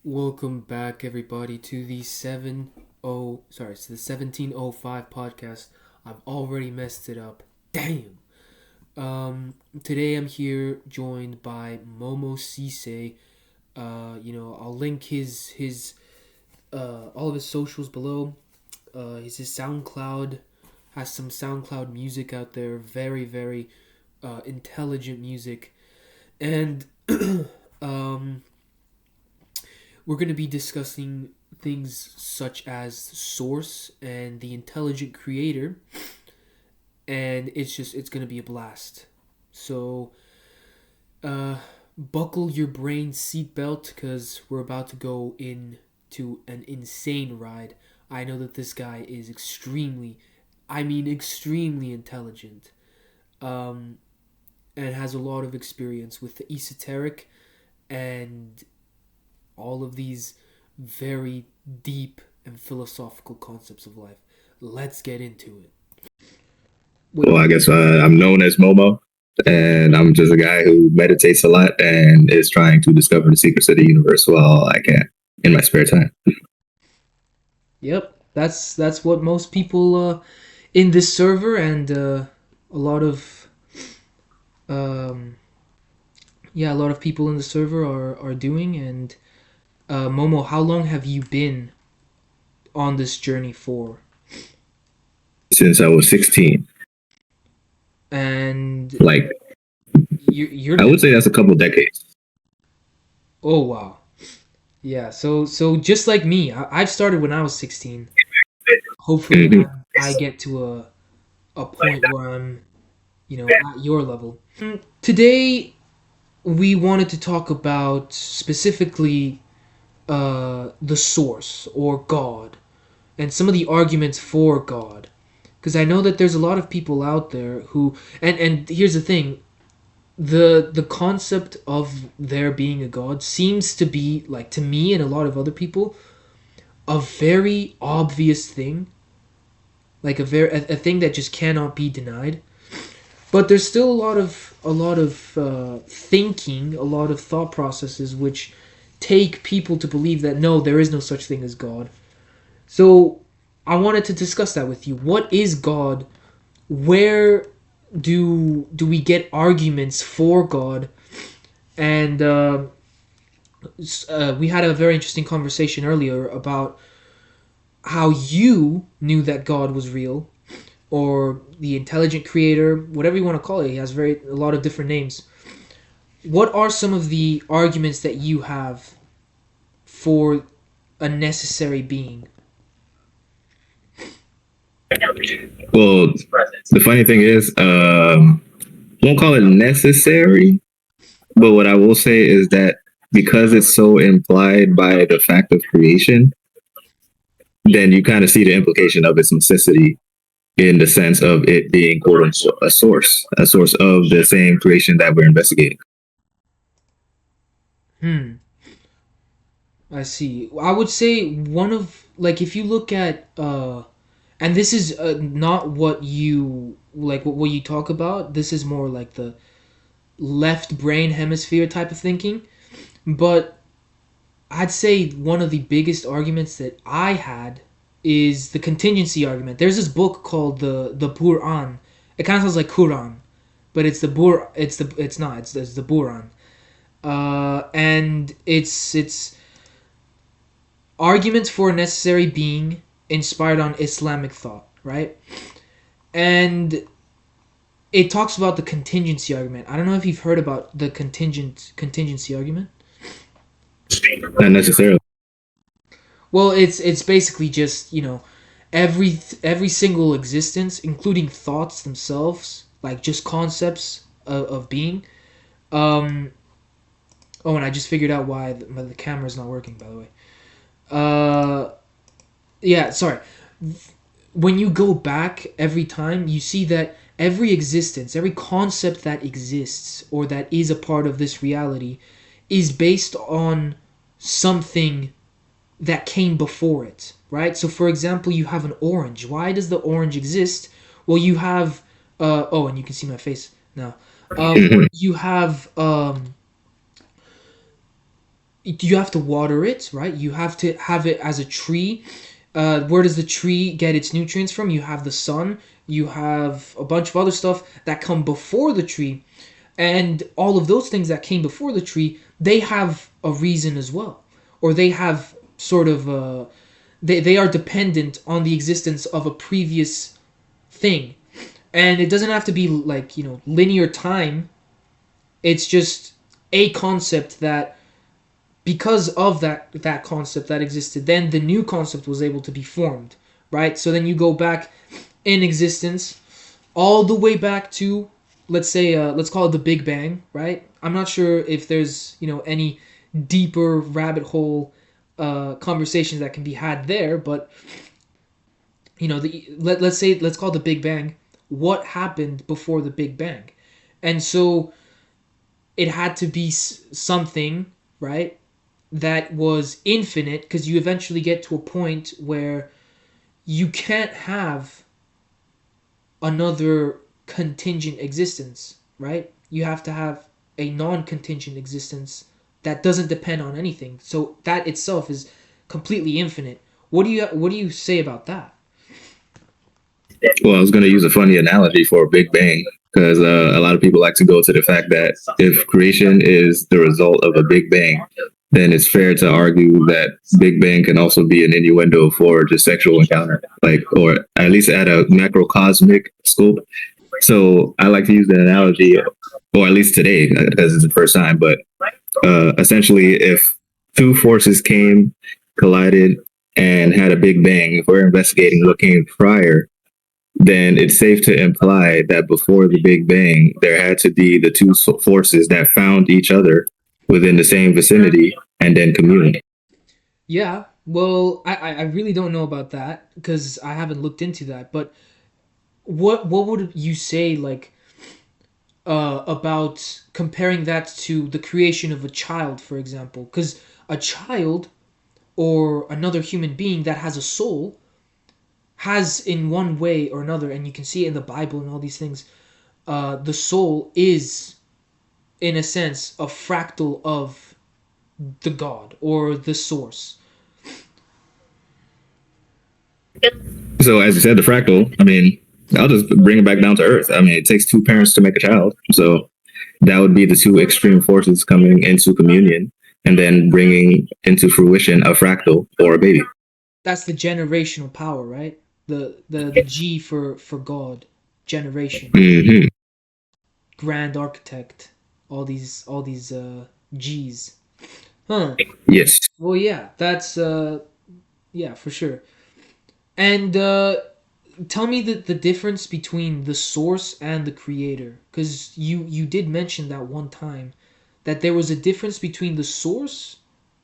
Welcome back, everybody, to the 1705 podcast. I've already messed it up. Damn. Today I'm here joined by Momo Csay. I'll link his all of his socials below. His SoundCloud has some SoundCloud music out there. Very very intelligent music, and um we're going to be discussing things such as source and the intelligent creator, and it's going to be a blast. So buckle your brain seatbelt because we're about to go into an insane ride. I know that this guy is extremely intelligent, um, and has a lot of experience with the esoteric and all of these very deep and philosophical concepts of life. Let's get into it. Well, I guess I'm known as Momo, and I'm just a guy who meditates a lot and is trying to discover the secrets of the universe while I can in my spare time. Yep, that's what most people in this server and a lot of um, a lot of people in the server are doing. And Momo, how long have you been on this journey for? Since I was 16, And like you're I would say that's a couple decades. oh wow. Yeah, so just like me, I've started when I was 16. Hopefully Mhm. I get to a point where I'm, at your level. Today we wanted to talk about specifically the source or God and some of the arguments for God. Because I know that there's a lot of people out there who and here's the thing, the concept of there being a God seems to be, like, to me and a lot of other people, a very obvious thing, like a thing that just cannot be denied. But there's still a lot of thinking, a lot of thought processes which take people to believe that no, there is no such thing as God. So I wanted to discuss that with you. What is God? Where do we get arguments for God? And we had a very interesting conversation earlier about how you knew that God was real, or the intelligent creator, whatever you want to call it. He has a lot of different names. What are some of the arguments that you have for a necessary being? Well, the funny thing is, won't call it necessary, but what I will say is that because it's so implied by the fact of creation, then you kind of see the implication of its necessity in the sense of it being quote unquote a source of the same creation that we're investigating. Hmm. I see. I would say one of, like, if you look at and this is not what you like what you talk about. This is more like the left brain hemisphere type of thinking. But I'd say one of the biggest arguments that I had is the contingency argument. There's this book called the Quran. It kind of sounds like Quran, but it's not. It's the Quran. And it's arguments for a necessary being inspired on Islamic thought, right? And it talks about the contingency argument. I don't know if you've heard about the contingency argument. Not necessarily. Well, it's basically just, every single existence, including thoughts themselves, like just concepts of being. Um, oh, and I just figured out why the camera's not working, by the way. Uh, yeah, sorry. When you go back every time, you see that every existence, every concept that exists or that is a part of this reality is based on something that came before it, right? So, for example, you have an orange. Why does the orange exist? Well, you have, oh, and you can see my face now. Mhm. You have you have to water it, right? You have to have it as a tree. Where does the tree get its nutrients from? You have the sun. You have a bunch of other stuff that come before the tree, and all of those things that came before the tree, they have a reason as well, or they have sort of they are dependent on the existence of a previous thing, and it doesn't have to be like linear time. It's just a concept that because of that concept that existed, then the new concept was able to be formed, right? So then you go back in existence all the way back to, let's say, let's call it the Big Bang, right? I'm not sure if there's any deeper rabbit hole conversations that can be had there, but let's say, let's call it the Big Bang. What happened before the Big Bang? And so it had to be something, right, that was infinite, because you eventually get to a point where you can't have another contingent existence, right? You have to have a non-contingent existence that doesn't depend on anything. So that itself is completely infinite. What do you say about that? Well, I was going to use a funny analogy for Big Bang because a lot of people like to go to the fact that if creation is the result of a Big Bang, then it's fair to argue that Big Bang can also be an innuendo for just sexual encounter, like, or at least at a macrocosmic scope. So I like to use the analogy, or at least today, because it's the first time, but essentially, if two forces came, collided, and had a Big Bang, if we're investigating what came prior, then it's safe to imply that before the Big Bang, there had to be the two forces that found each other within the same vicinity and then communed. Yeah, well, I really don't know about that because I haven't looked into that. But what would you say, like, about comparing that to the creation of a child, for example? Because a child or another human being that has a soul has, in one way or another, and you can see it in the Bible and all these things, the soul is, in a sense, a fractal of the God or the source. So, as you said, the fractal, I mean, I'll just bring it back down to earth. I mean, it takes two parents to make a child. So, that would be the two extreme forces coming into communion and then bringing into fruition a fractal or a baby. That's the generational power, right? The G for God, generation, Mm-hmm. grand architect, all these G's. Huh. Yes. Well, yeah, that's yeah, for sure. And tell me the difference between the source and the creator, because you did mention that one time that there was a difference between the source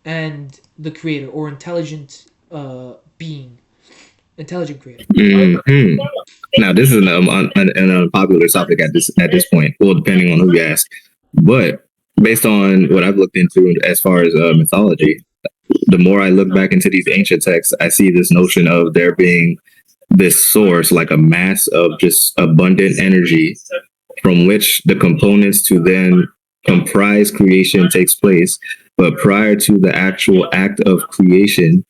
and the creator, or intelligent being, intelligent creator. Mm-hmm. Now, this is an unpopular topic at this point. Well, depending on who you ask, but based on what I've looked into as far as mythology, the more I look back into these ancient texts, I see this notion of there being this source, like a mass of just abundant energy, from which the components to then comprise creation takes place. But prior to the actual act of creation,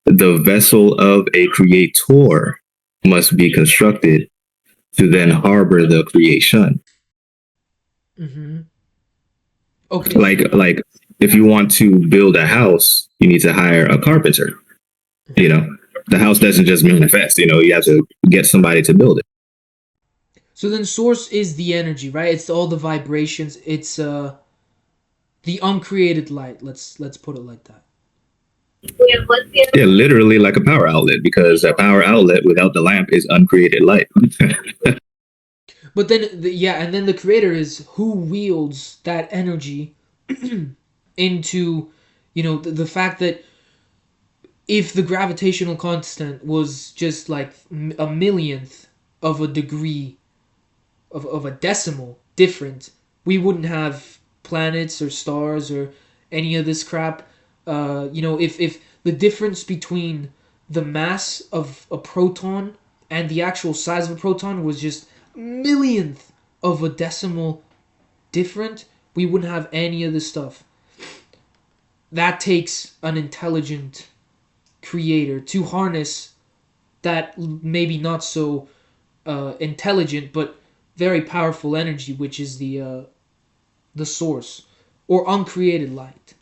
the vessel of a creator must be constructed to then harbor the creation. Mm-hmm. Okay. Like if you want to build a house, you need to hire a carpenter. You know, the house doesn't just manifest. You know, you have to get somebody to build it. So then source is the energy, right? It's all the vibrations. It's the uncreated light. Let's put it like that. Yeah, literally like a power outlet, because a power outlet without the lamp is uncreated light. But then yeah, and then the creator is who wields that energy into, the fact that if the gravitational constant was just like a millionth of a degree of a decimal different, we wouldn't have planets or stars or any of this crap. If the difference between the mass of a proton and the actual size of a proton was just millionth of a decimal different, we wouldn't have any of this stuff. that takes an intelligent creator to harness that maybe not so intelligent but very powerful energy, which is the source or uncreated light.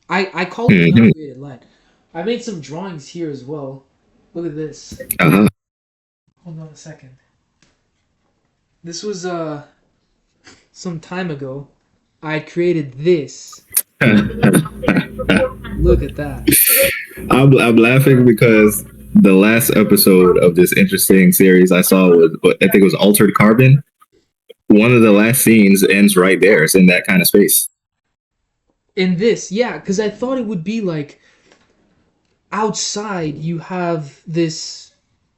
I call it the Hmm. uncreated light. I made some drawings here as well. Look at this. Uh-huh. Hold on a second. This was some time ago. I created this. Look at that. I'm laughing because the last episode of this interesting series I saw was, I think it was Altered Carbon. One of the last scenes ends right there. It's in that kind of space. In this, yeah, because I thought it would be like outside you have this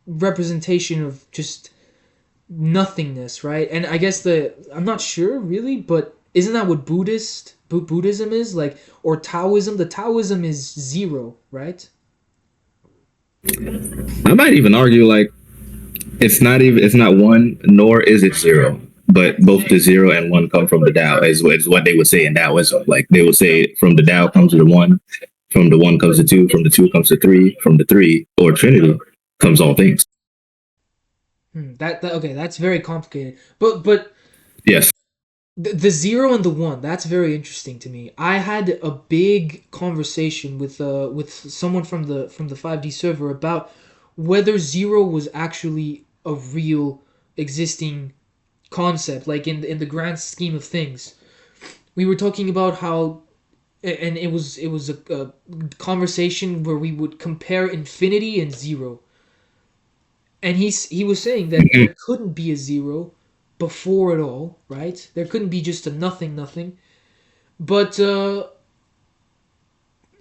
representation of just nothingness, right? And I guess I'm not sure really, but isn't that what Buddhism is like, or Taoism? The Taoism is zero, right? I might even argue like it's not one nor is it zero, but both the zero and one come from the Tao is what they would say in Taoism. Like they would say from the Tao comes the one, from the one comes the two, from the two comes the three, from the three or Trinity comes all things. That okay, that's very complicated. But Yes. the zero and the one, that's very interesting to me. I had a big conversation with someone from the 5D server about whether zero was actually a real existing concept, like in the grand scheme of things. We were talking about how, and it was a conversation where we would compare infinity and zero, and he was saying that Mhm. there couldn't be a zero before it all, right? There couldn't be just a nothing, nothing. But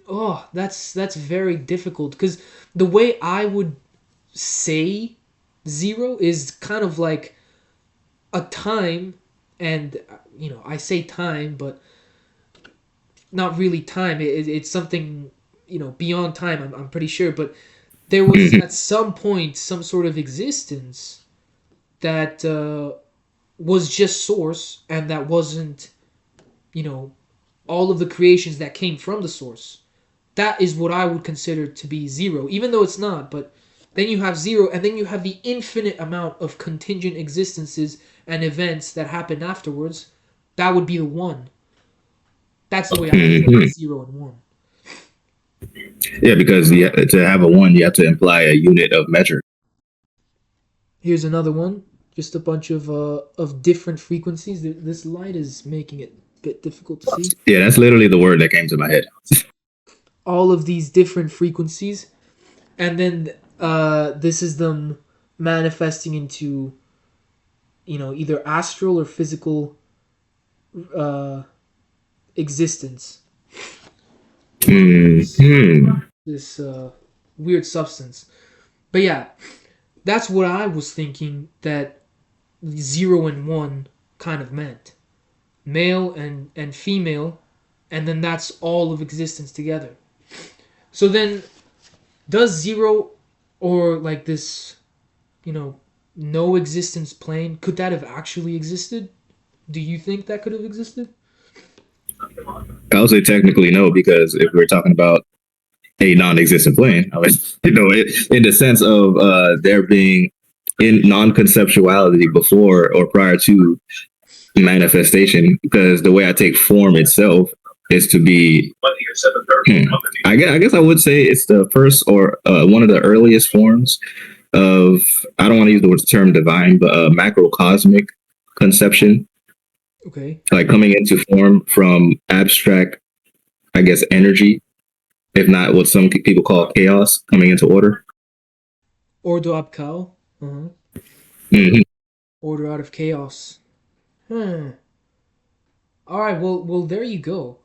oh, that's very difficult because the way I would say zero is kind of like a time, and I say time, but not really time. It's something beyond time. I'm pretty sure, but there was Mhm. at some point some sort of existence that was just source, and that wasn't you know all of the creations that came from the source. That is what I would consider to be zero, even though it's not. But then you have zero, and then you have the infinite amount of contingent existences and events that happen afterwards. That would be the one. That's the way I feel about Mhm. zero and one. Yeah, because to have a one, you have to imply a unit of measure. Here's another one. Just a bunch of different frequencies. This light is making it a bit difficult to see. Yeah, that's literally the word that came to my head. All of these different frequencies, and then this is them manifesting into either astral or physical uh, existence or Hmm. this weird substance. But yeah, that's what I was thinking that zero and one kind of meant. Male and female, and then that's all of existence together. So then, does zero or like this, you know, no existence plane, could that have actually existed? Do you think that could have existed? I would say technically no, because if we're talking about a non-existent plane, I mean, in the sense of there being in non-conceptuality before or prior to manifestation, because the way I take form itself is to be. Hmm, I guess I would say it's the first or one of the earliest forms of. I don't want to use the term divine, but macrocosmic conception, Okay. like coming into form from abstract, I guess, energy, if not what some people call chaos, coming into order. Ordo ab Chao. Uh-huh. Mm-hmm. Order out of chaos. Hmm. All right. Well, there you go.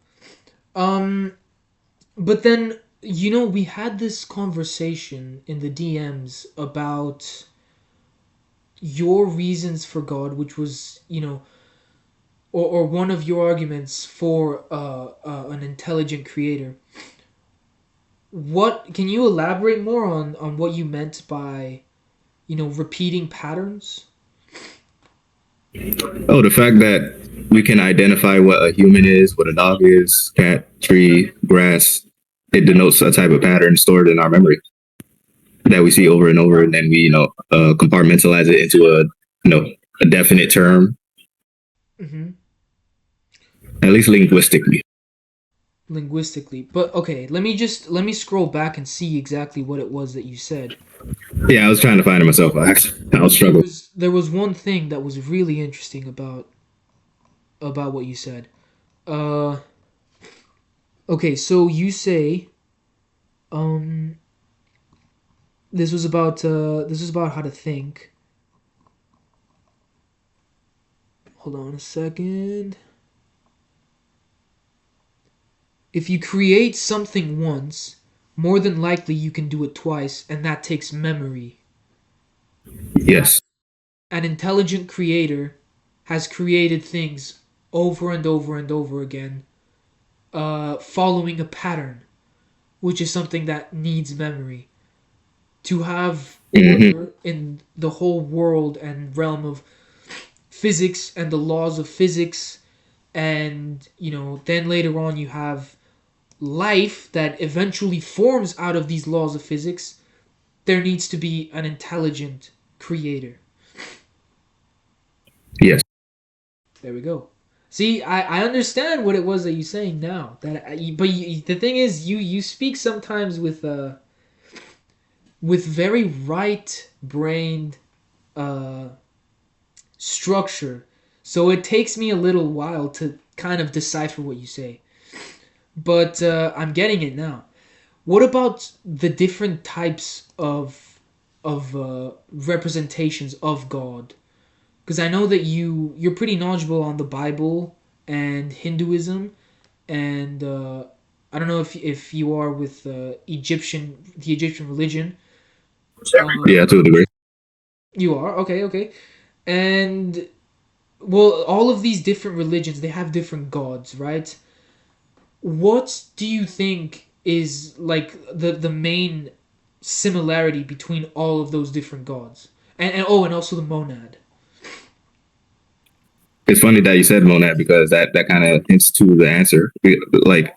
Um, but then we had this conversation in the DMs about your reasons for God, which was or one of your arguments for an intelligent creator. What can you elaborate more on what you meant by repeating patterns? Oh, the fact that we can identify what a human is, what a dog is, cat, tree, grass, it denotes a type of pattern stored in our memory that we see over and over, and then we, compartmentalize it into a definite term, Hmm. at least linguistically. Linguistically. But okay, let me scroll back and see exactly what it was that you said. Yeah, I was trying to find it myself. I was There struggling. was there was one thing that was really interesting about what you said. Uh okay, so you say um this was about how to think. Hold on a second. If you create something once, more than likely you can do it twice, and that takes memory. Yes. An intelligent creator has created things over and over and over again, following a pattern, which is something that needs memory. To have Hmm. order in the whole world and realm of physics and the laws of physics, and then later on you have life that eventually forms out of these laws of physics, there needs to be an intelligent creator. Yes. There we go. See, I understand what it was that you're saying now. The thing is, you speak sometimes with very right-brained uh, structure, so it takes me a little while to kind of decipher what you say. But I'm getting it now. What about the different types of representations of God? Because I know that you're pretty knowledgeable on the Bible and Hinduism, and I don't know if you are with the Egyptian religion. Yeah, to a degree. You are, okay, okay, and well, all of these different religions, they have different gods, right? What do you think is like the main similarity between all of those different gods? And also the monad. It's funny that you said monad because that kind of hints to the answer. Like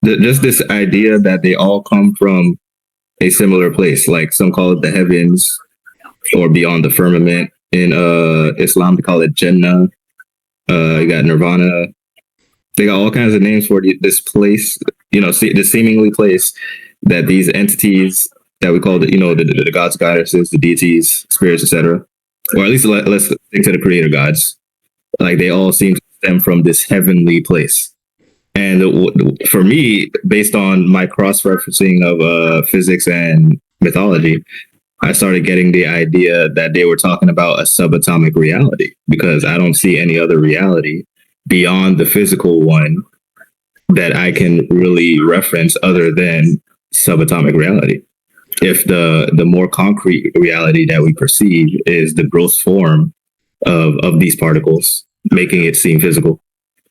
just this idea that they all come from a similar place. Like some call it the heavens or beyond the firmament. In Islam, they call it Jannah. You got Nirvana. They got all kinds of names for this place. The seemingly place that these entities that we call the gods, goddesses, the deities, spirits, etc., or at least let's think to the creator gods. Like they all seem to stem from this heavenly place. And for me, based on my cross referencing of physics and mythology, I started getting the idea that they were talking about a subatomic reality because I don't see any other reality beyond the physical one that I can really reference other than subatomic reality. If the more concrete reality that we perceive is the gross form of these particles, making it seem physical,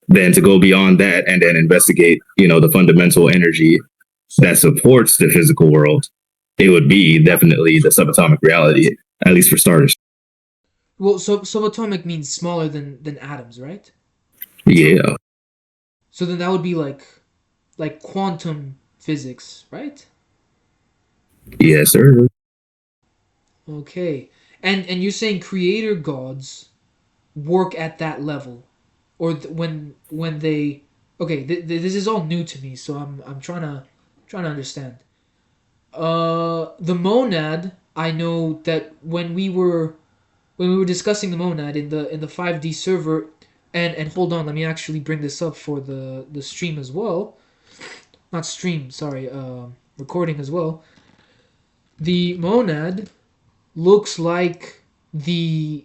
then to go beyond that and then investigate, the fundamental energy that supports the physical world, it would be definitely the subatomic reality, at least for starters. Well, so subatomic means smaller than atoms, right? Yeah. So then that would be like quantum physics, right? Yes, sir. Okay. And you're saying creator gods work at that level, or when they okay, this is all new to me, so I'm trying to understand. The monad, I know that when we were discussing the monad in the 5D server, and hold on, let me actually bring this up for the stream as well. Not stream, sorry, recording as well. The monad looks like the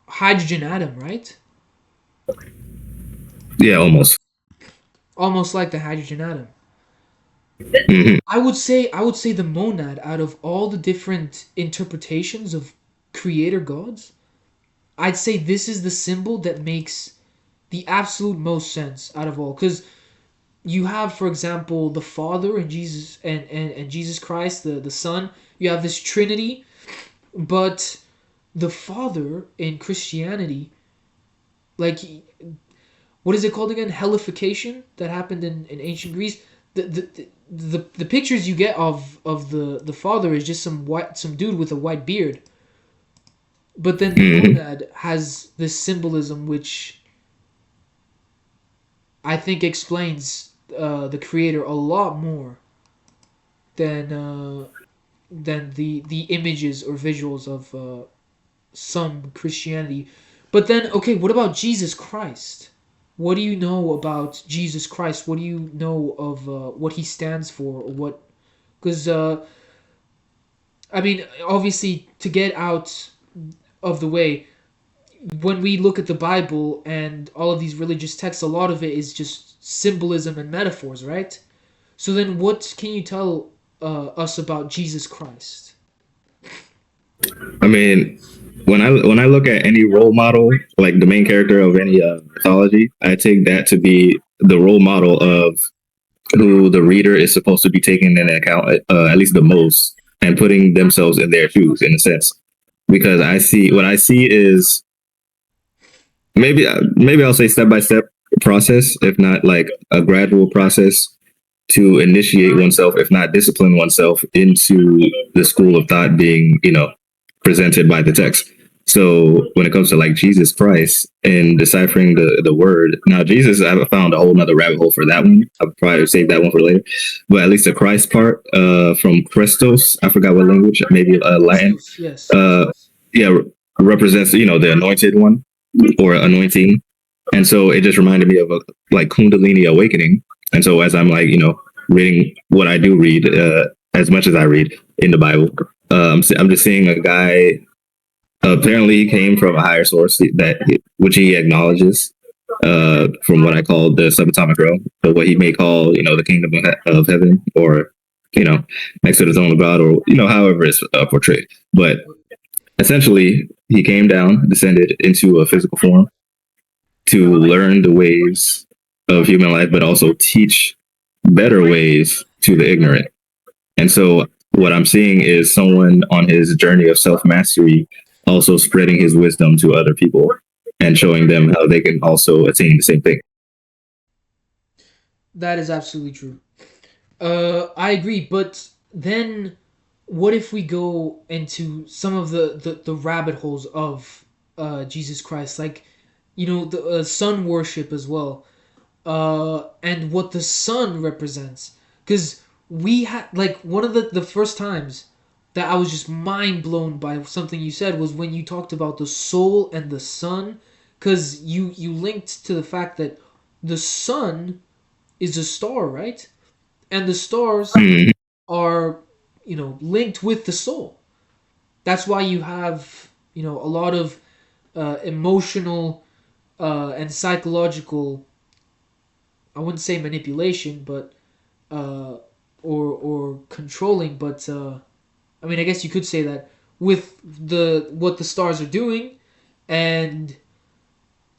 hydrogen atom, right? Yeah, almost. Almost like the hydrogen atom. Hmm. I would say the monad, out of all the different interpretations of creator gods, I'd say this is the symbol that makes the absolute most sense out of all, because you have, for example, the Father and Jesus and Jesus Christ, the Son. You have this Trinity, but the Father in Christianity, like what is it called again? Hellification that happened in ancient Greece. The pictures you get of the Father is just some dude with a white beard. But then the Hmm. monad has this symbolism which I think explains the creator a lot more than the images or visuals of some Christianity. But then, okay, what about Jesus Christ? What do you know about Jesus Christ? What do you know of what he stands for? Or what? Because I mean, obviously, to get out of the way, when we look at the Bible and all of these religious texts, a lot of it is just symbolism and metaphors, right? So then, what can you tell us about Jesus Christ? I mean, when I look at any role model, like the main character of any mythology, I take that to be the role model of who the reader is supposed to be taking into account, at least the most, and putting themselves in their shoes, in a sense. Because I see what I see is maybe I'll say step by step process, if not like a gradual process to initiate oneself, if not discipline oneself into the school of thought being, presented by the text. So when it comes to like Jesus Christ and deciphering the word, now Jesus, I've found a whole nother rabbit hole for that one. I'll probably save that one for later. But at least the Christ part, from Christos, I forgot what language, maybe Latin. Christos, yes. Uh, yeah, represents the anointed one or anointing, and so it just reminded me of a like Kundalini awakening. And so as I'm like reading what I do read, as much as I read in the Bible, I'm just seeing a guy. Apparently, he came from a higher source which he acknowledges. From what I call the subatomic realm, but what he may call the kingdom of heaven, or next to the throne of God, or however it's portrayed. But essentially, he came down, descended into a physical form to learn the ways of human life, but also teach better ways to the ignorant. And so what I'm seeing is someone on his journey of self mastery also spreading his wisdom to other people and showing them how they can also attain the same thing. That is absolutely true. I agree, but then what if we go into some of the rabbit holes of Jesus Christ, like the sun worship as well, and what the sun represents? Because we had like one of the first times that I was just mind blown by something you said was when you talked about the soul and the sun, because you linked to the fact that the sun is a star, right? And the stars Mm-hmm. are linked with the soul. That's why you have a lot of emotional and psychological, I wouldn't say manipulation, but uh, or controlling, but I mean, I guess you could say that with the what the stars are doing and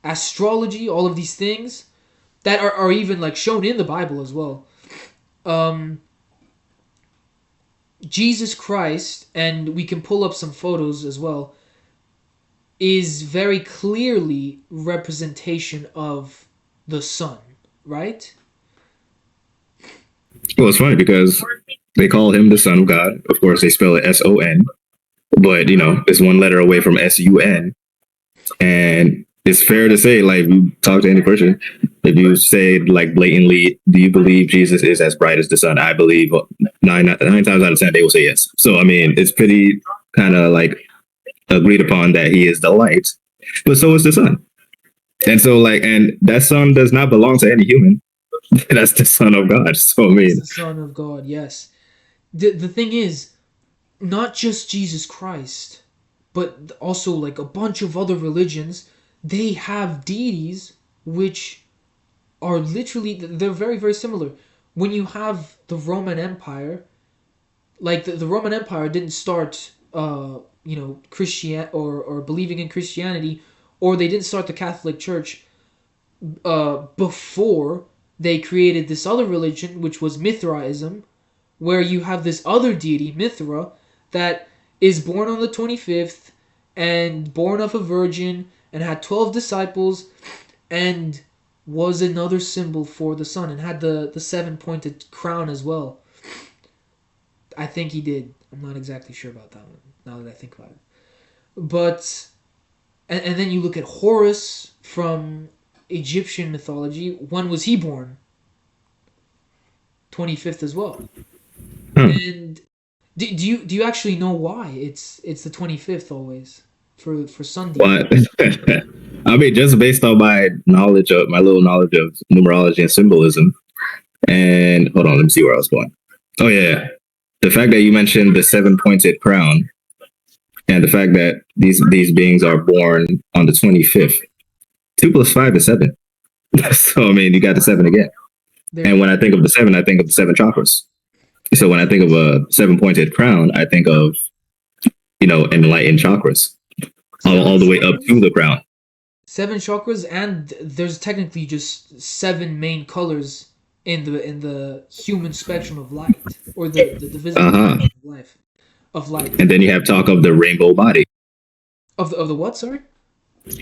astrology, all of these things that are even like shown in the Bible as well. um Jesus Christ, and we can pull up some photos as well, is very clearly representation of the sun, right? Well, it's funny because they call him the Son of God. Of course, they spell it Son, but it's one letter away from Sun. And it's fair to say, like, you talk to any person, if you say, like, blatantly, do you believe Jesus is as bright as the sun? I believe nine times out of 10, they will say yes. So, I mean, it's pretty kind of like agreed upon that he is the light, but so is the sun. And so, like, and that sun does not belong to any human. That's the Son of God. So, I It's mean, the Son of God, yes. The thing is, not just Jesus Christ, but also like a bunch of other religions, they have deities which are literally, they're very very similar. When you have the Roman Empire, like the Roman Empire didn't start Christian or believing in Christianity, or they didn't start the Catholic Church before they created this other religion, which was Mithraism, where you have this other deity, Mithra, that is born on the 25th and born of a virgin and had 12 disciples and was another symbol for the sun and had the seven pointed crown as well. I think he did. I'm not exactly sure about that one now that I think about it. But and then you look at Horus from Egyptian mythology. When was he born? 25th as well. Hmm. And do you actually know why it's the 25th always for Sunday? But I mean, just based on my little knowledge of numerology and symbolism, and hold on, let me see where I was going. Oh yeah, the fact that you mentioned the seven pointed crown, and the fact that these beings are born on the 25th. 2 plus 5 is 7. So I mean, you got the 7 again. There And you when I think of the 7, I think of the 7 chakras. So when I think of a 7 pointed crown, I think of enlightened chakras all seven the way up to chakras. the crown. Seven chakras, and there's technically just seven main colors in the human spectrum of light, or the visible Uh-huh. spectrum of life of light. And then you have talk of the rainbow body. Of the what? Sorry.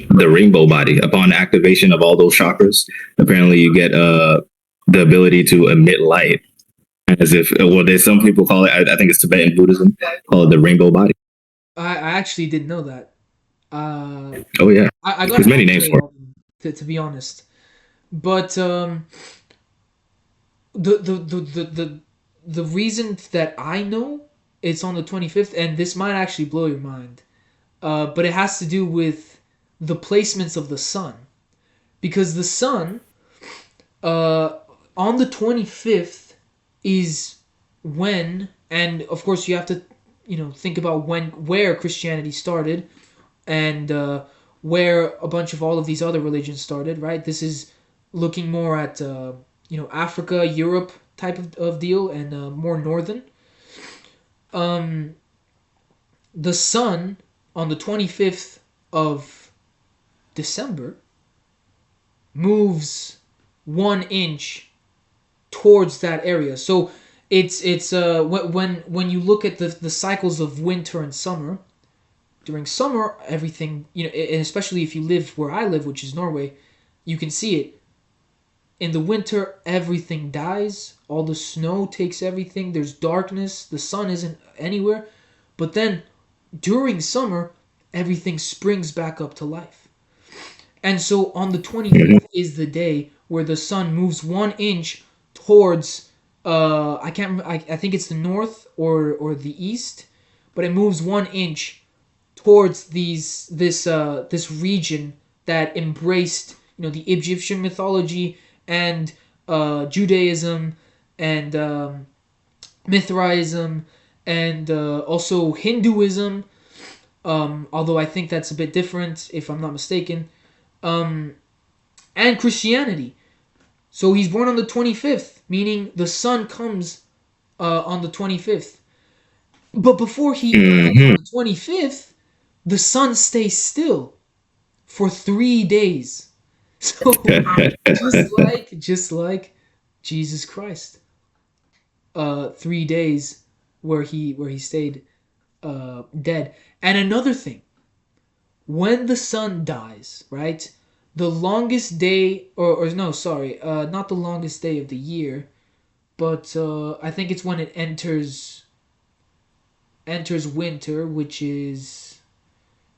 The rainbow body. Upon activation of all those chakras, apparently you get the ability to emit light. As if, well, there's some people call it, I think it's Tibetan Buddhism, call it the rainbow body. I actually didn't know that. Uh, Oh, yeah. I got There's an many names X-ray for it. of them, to be honest. But the reason that I know it's on the 25th, and this might actually blow your mind, but it has to do with the placements of the sun, because the sun uh, on the 25th is when, and of course you have to think about where Christianity started, and where a bunch of all of these other religions started, right? This is looking more at Africa, Europe type of deal, and more northern. Um, the sun on the 25th of December moves 1 inch towards that area. So when you look at the cycles of winter and summer, during summer everything, and especially if you live where I live, which is Norway, you can see it. In the winter everything dies, all the snow takes everything, there's darkness, the sun isn't anywhere. But then during summer everything springs back up to life. And so on the Mhm. 25th is the day where the sun moves 1 inch towards I can't I think it's the north or the east, but it moves 1 inch towards this region that embraced the Egyptian mythology and Judaism and Mithraism and also Hinduism. Although I think that's a bit different, if I'm not mistaken, um, and Christianity. So he's born on the 25th, meaning the sun comes on the 25th. But before he arrives on Mhm. the 25th, the sun stays still for 3 days. So just like Jesus Christ, 3 days where he stayed dead. And another thing, when the sun dies, right? The longest day, or no, sorry, not the longest day of the year, but I think it's when it enters winter, which is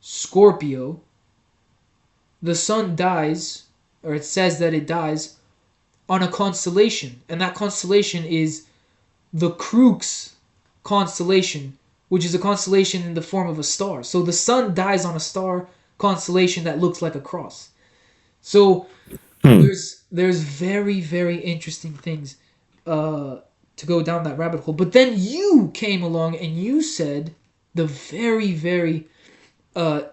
Scorpio. The sun dies, or it says that it dies on a constellation, and that constellation is the Crux constellation, which is a constellation in the form of a star. So the sun dies on a star constellation that looks like a cross. So Hmm. there's very very interesting things to go down that rabbit hole. But then you came along and you said the very very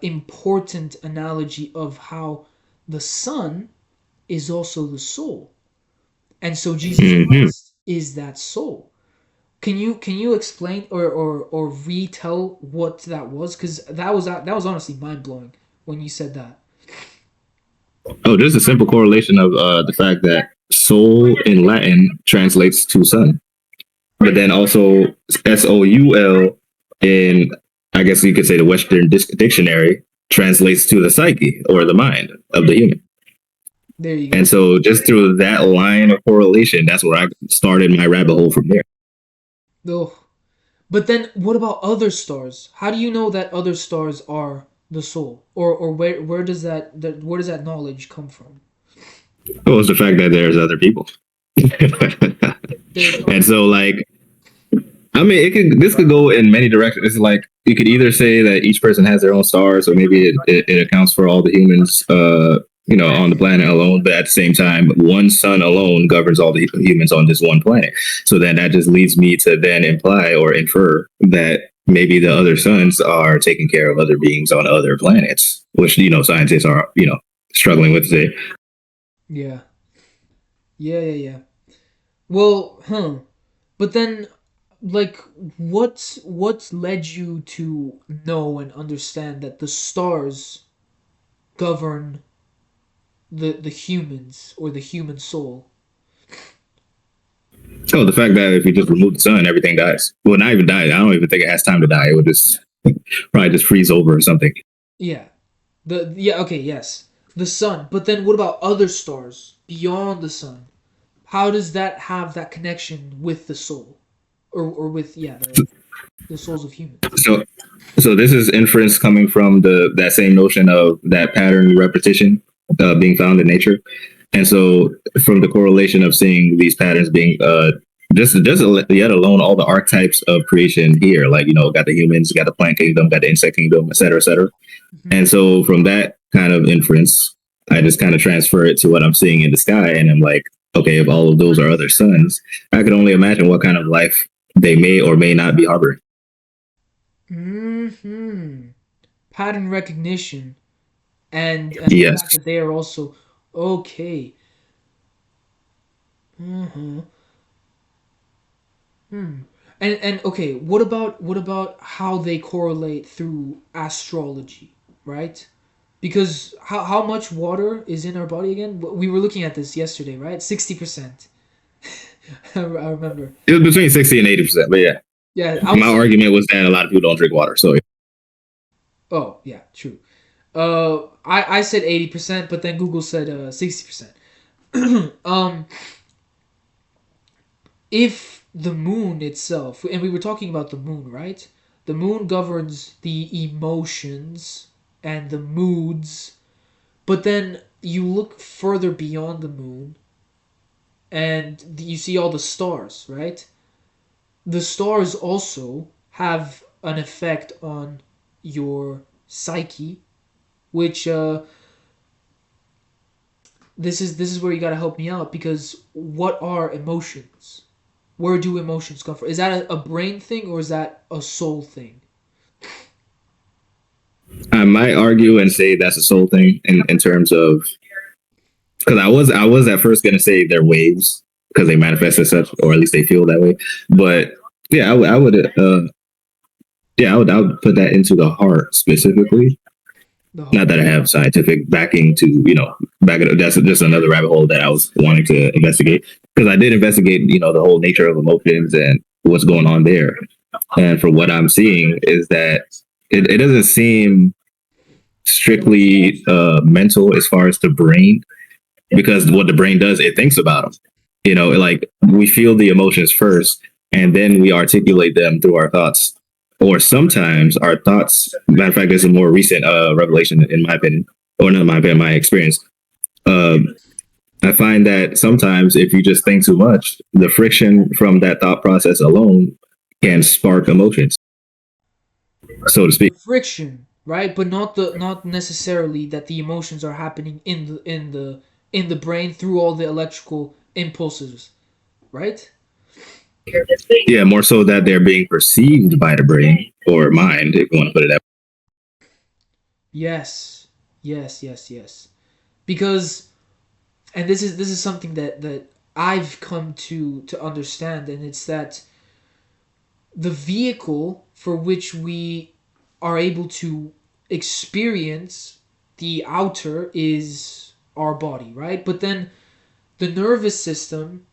important analogy of how the sun is also the soul, and so Jesus Mhm. Christ is that soul. Can you explain or retell what that was? Because that was honestly mind blowing when you said that. Oh, just a simple correlation of the fact that soul in Latin translates to sun, but then also soul in I guess you could say the Western dictionary translates to the psyche or the mind of the human. There you And go. so just through that line of correlation, that's where I started my rabbit hole from there. Oh, but then what about other stars? How do you know that other stars are the soul, or where does where does that knowledge come from? Well, it's the fact that there's other people. There's And okay. so like I mean, this could go in many directions. It's like you could either say that each person has their own stars, or maybe it accounts for all the humans, on the planet alone. But at the same time, one sun alone governs all the humans on this one planet. So then that just leads me to then imply or infer that maybe the other suns are taking care of other beings on other planets, which scientists are struggling with today. Yeah, yeah. Well, huh? But then, like, what's led you to know and understand that the stars govern the humans or the human soul? So the fact that if you just remove the sun, everything dies. Well, not even die. I don't even think it has time to die. It would just probably just freeze over or something. Yeah. Okay, yes. The sun. But then what about other stars beyond the sun? How does that have that connection with the soul? Or with the souls of humans? So, so this is inference coming from the that same notion of that pattern repetition being found in nature, and so from the correlation of seeing these patterns being just yet alone all the archetypes of creation here, like got the humans, got the plant kingdom, got the insect kingdom, et cetera, Hmm. and so from that kind of inference, I just kind of transfer it to what I'm seeing in the sky, and I'm like, okay, if all of those are other suns, I could only imagine what kind of life they may or may not be harboring. Hmm. Pattern recognition and the fact Yes. that they are also okay. Hmm. Hmm. And okay, what about how they correlate through astrology, right? Because how much water is in our body again? We were looking at this yesterday, right? 60%. I remember. It was between 60 and 80%. But yeah, Yeah, I my was. argument was that a lot of people don't drink water. So Oh, yeah, true. I said 80%, but then Google said 60%. um, if the moon itself, and we were talking about the moon, right? The moon governs the emotions and the moods, but then you look further beyond the moon and you see all the stars, right? The stars also have an effect on your psyche, which this is where you gotta help me out because what are emotions? Where do emotions come from? Is that a brain thing or is that a soul thing? I might argue and say that's a soul thing in terms of because I was at first gonna say they're waves because they manifest as such, or at least they feel that way. But yeah, I would put that into the heart specifically. The Not heart. that I have scientific backing to back it up. That's just another rabbit hole that I was wanting to investigate because I did investigate the whole nature of emotions and what's going on there. And from what I'm seeing is that it doesn't seem strictly mental as far as the brain, because what the brain does, it thinks about them. Like we feel the emotions first, and then we articulate them through our thoughts. Or sometimes our thoughts. Matter of fact, this is a more recent revelation, in my opinion, or not my opinion, my experience. Um, I find that sometimes if you just think too much, the friction from that thought process alone can spark emotions, so to The speak. friction, right? But not necessarily that the emotions are happening in the brain through all the electrical impulses, right? Yeah, more so that they're being perceived by the brain or mind, if you want to put it that Yes. Yes. Because and this is something that I've come to understand, and it's that the vehicle for which we are able to experience the outer is our body, right? But then the nervous system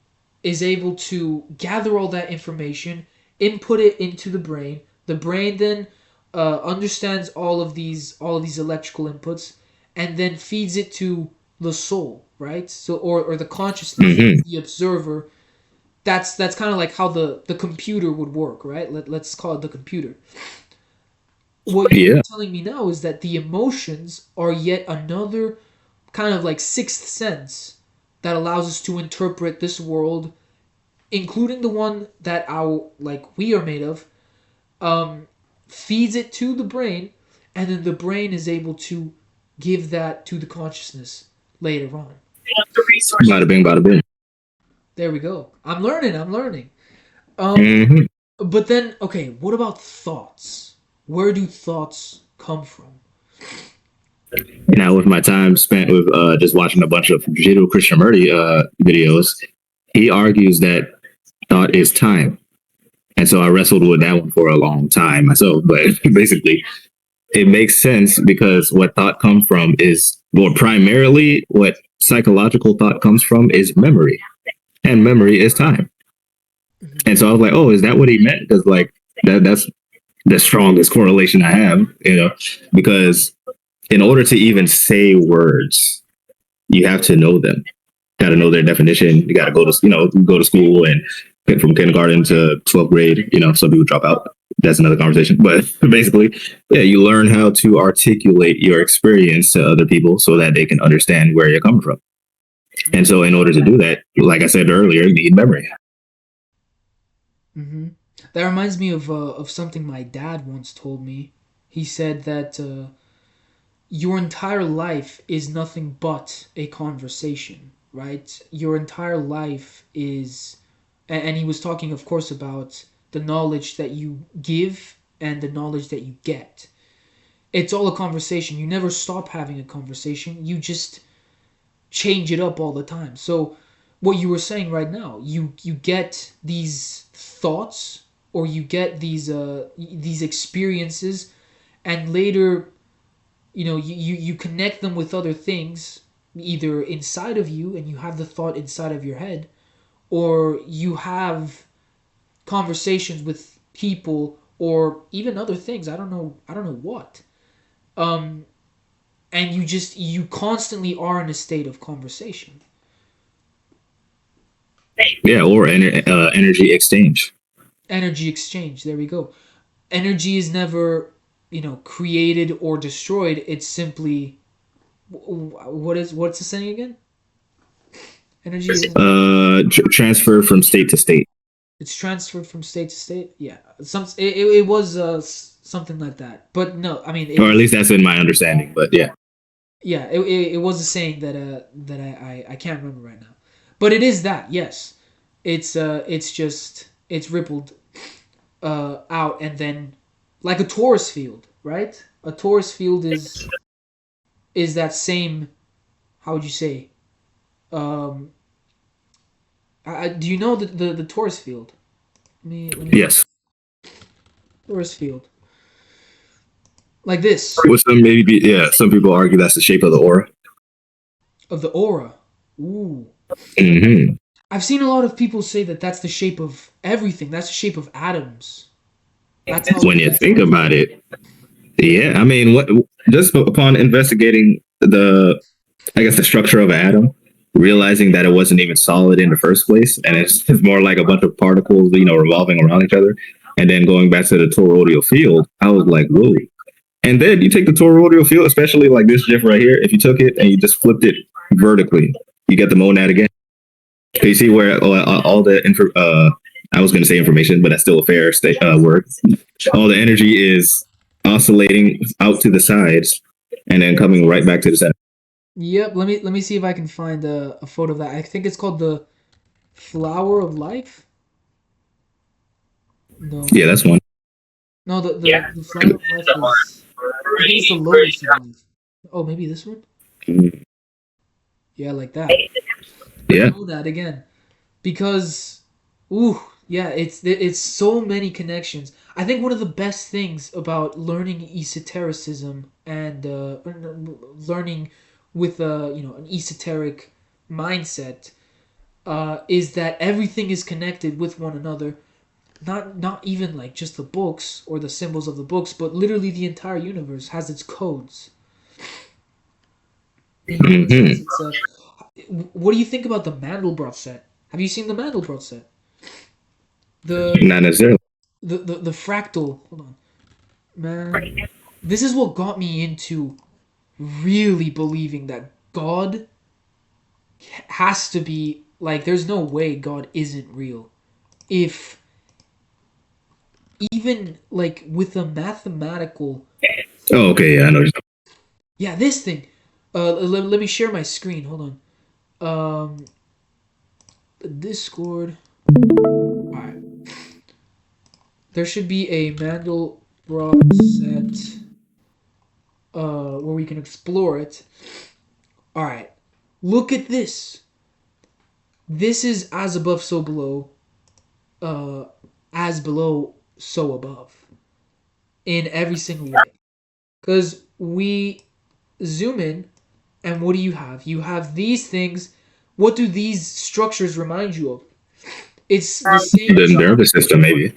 is able to gather all that information, input it into the brain. The brain then understands all of these electrical inputs, and then feeds it to the soul, right? So or the consciousness, Hmm. the observer. That's kind of like how the computer would work, right? Let's call it the computer. What you're Yeah. telling me now is that the emotions are yet another kind of like sixth sense that allows us to interpret this world, including the one that our like we are made of, um, feeds it to the brain, and then the brain is able to give that to the consciousness later on. Bada bing, bada boom. There we go. I'm learning. I'm learning. Um, Hmm. but then, okay, what about thoughts? Where do thoughts come from? Now, with my time spent with just watching a bunch of Jiddu Krishnamurti videos, he argues that thought is time. And so I wrestled with that one for a long time myself. But basically, it makes sense because what thought comes from is, well, primarily what psychological thought comes from is memory. And memory is time. And so I was like, oh, is that what he meant? Because, like, that's the strongest correlation I have, because in order to even say words, you have to know them. Got to know their definition. You got to go to school and from kindergarten to 12th grade. Some people drop out. That's another conversation. But basically, yeah, you learn how to articulate your experience to other people so that they can understand where you're coming from. And so, in order to do that, like I said earlier, you need memory. Mm-hmm. That reminds me of something my dad once told me. He said that your entire life is nothing but a conversation, right? Your entire life is, and he was talking, of course, about the knowledge that you give and the knowledge that you get. It's all a conversation. You never stop having a conversation. You just change it up all the time. So what you were saying right now, you get these thoughts or you get these experiences, and later you connect them with other things either inside of you and you have the thought inside of your head, or you have conversations with people or even other things. I don't know what. um and you constantly are in a state of conversation. Yeah, or energy exchange. Energy exchange, there we go. Energy is never created or destroyed. It's simply, what's the saying again? Energy isn't. Transfer from state to state. It's transferred from state to state. Yeah, it was something like that. But no, I mean Or at it's, least that's in my understanding. But yeah. yeah, it was a saying that I can't remember right now. But it is that, yes. It's just it's rippled out, and then like a torus field, right? A torus field is that same, how would you say? Um, do you know the torus field? Let me Yes. torus field like this With some maybe, yeah, some people argue that's the shape of the aura. of the aura. Ooh, Hmm. I've seen a lot of people say that that's the shape of everything. That's the shape of atoms. That's how When they you think define it. about it, yeah, I mean, what just upon investigating I guess, the structure of an atom, realizing that it wasn't even solid in the first place, and it's more like a bunch of particles, revolving around each other, and then going back to the toroidal field, I was like, whoa. And then you take the toroidal field, especially like this GIF right here. If you took it and you just flipped it vertically, you get the monad again. Can you see where all the I was going to say information, but that's still a fair word. All the energy is oscillating out to the sides and then coming right back to the center. Yep. Let me see if I can find a photo of that. I think it's called the flower of life. No, Yeah, that's one. no. The flower of life is. I think it's the lotus of life. Oh, maybe this one. Yeah, like that. Yeah. Know that again, because, ooh, yeah, it's so many connections. I think one of the best things about learning esotericism and learning with an esoteric mindset is that everything is connected with one another, not even like just the books or the symbols of the books, but literally the entire universe has its codes. The universe has Hmm. its. What do you think about the Mandelbrot set? Have you seen the Mandelbrot set? The Not necessarily. the fractal. Hold on, man. This is what got me into really believing that God has to be like. There's no way God isn't real. If even like with a mathematical, Oh, okay. Yeah, I know. yeah, this thing. Let me share my screen. Hold on. Discord. All right. There should be a Mandelbrot set where we can explore it. All right. Look at this. This is as above, so below. Uh, as below, so above. In every single way. Because we zoom in, and what do you have? You have these things. What do these structures remind you of? It's the same The nervous system, maybe.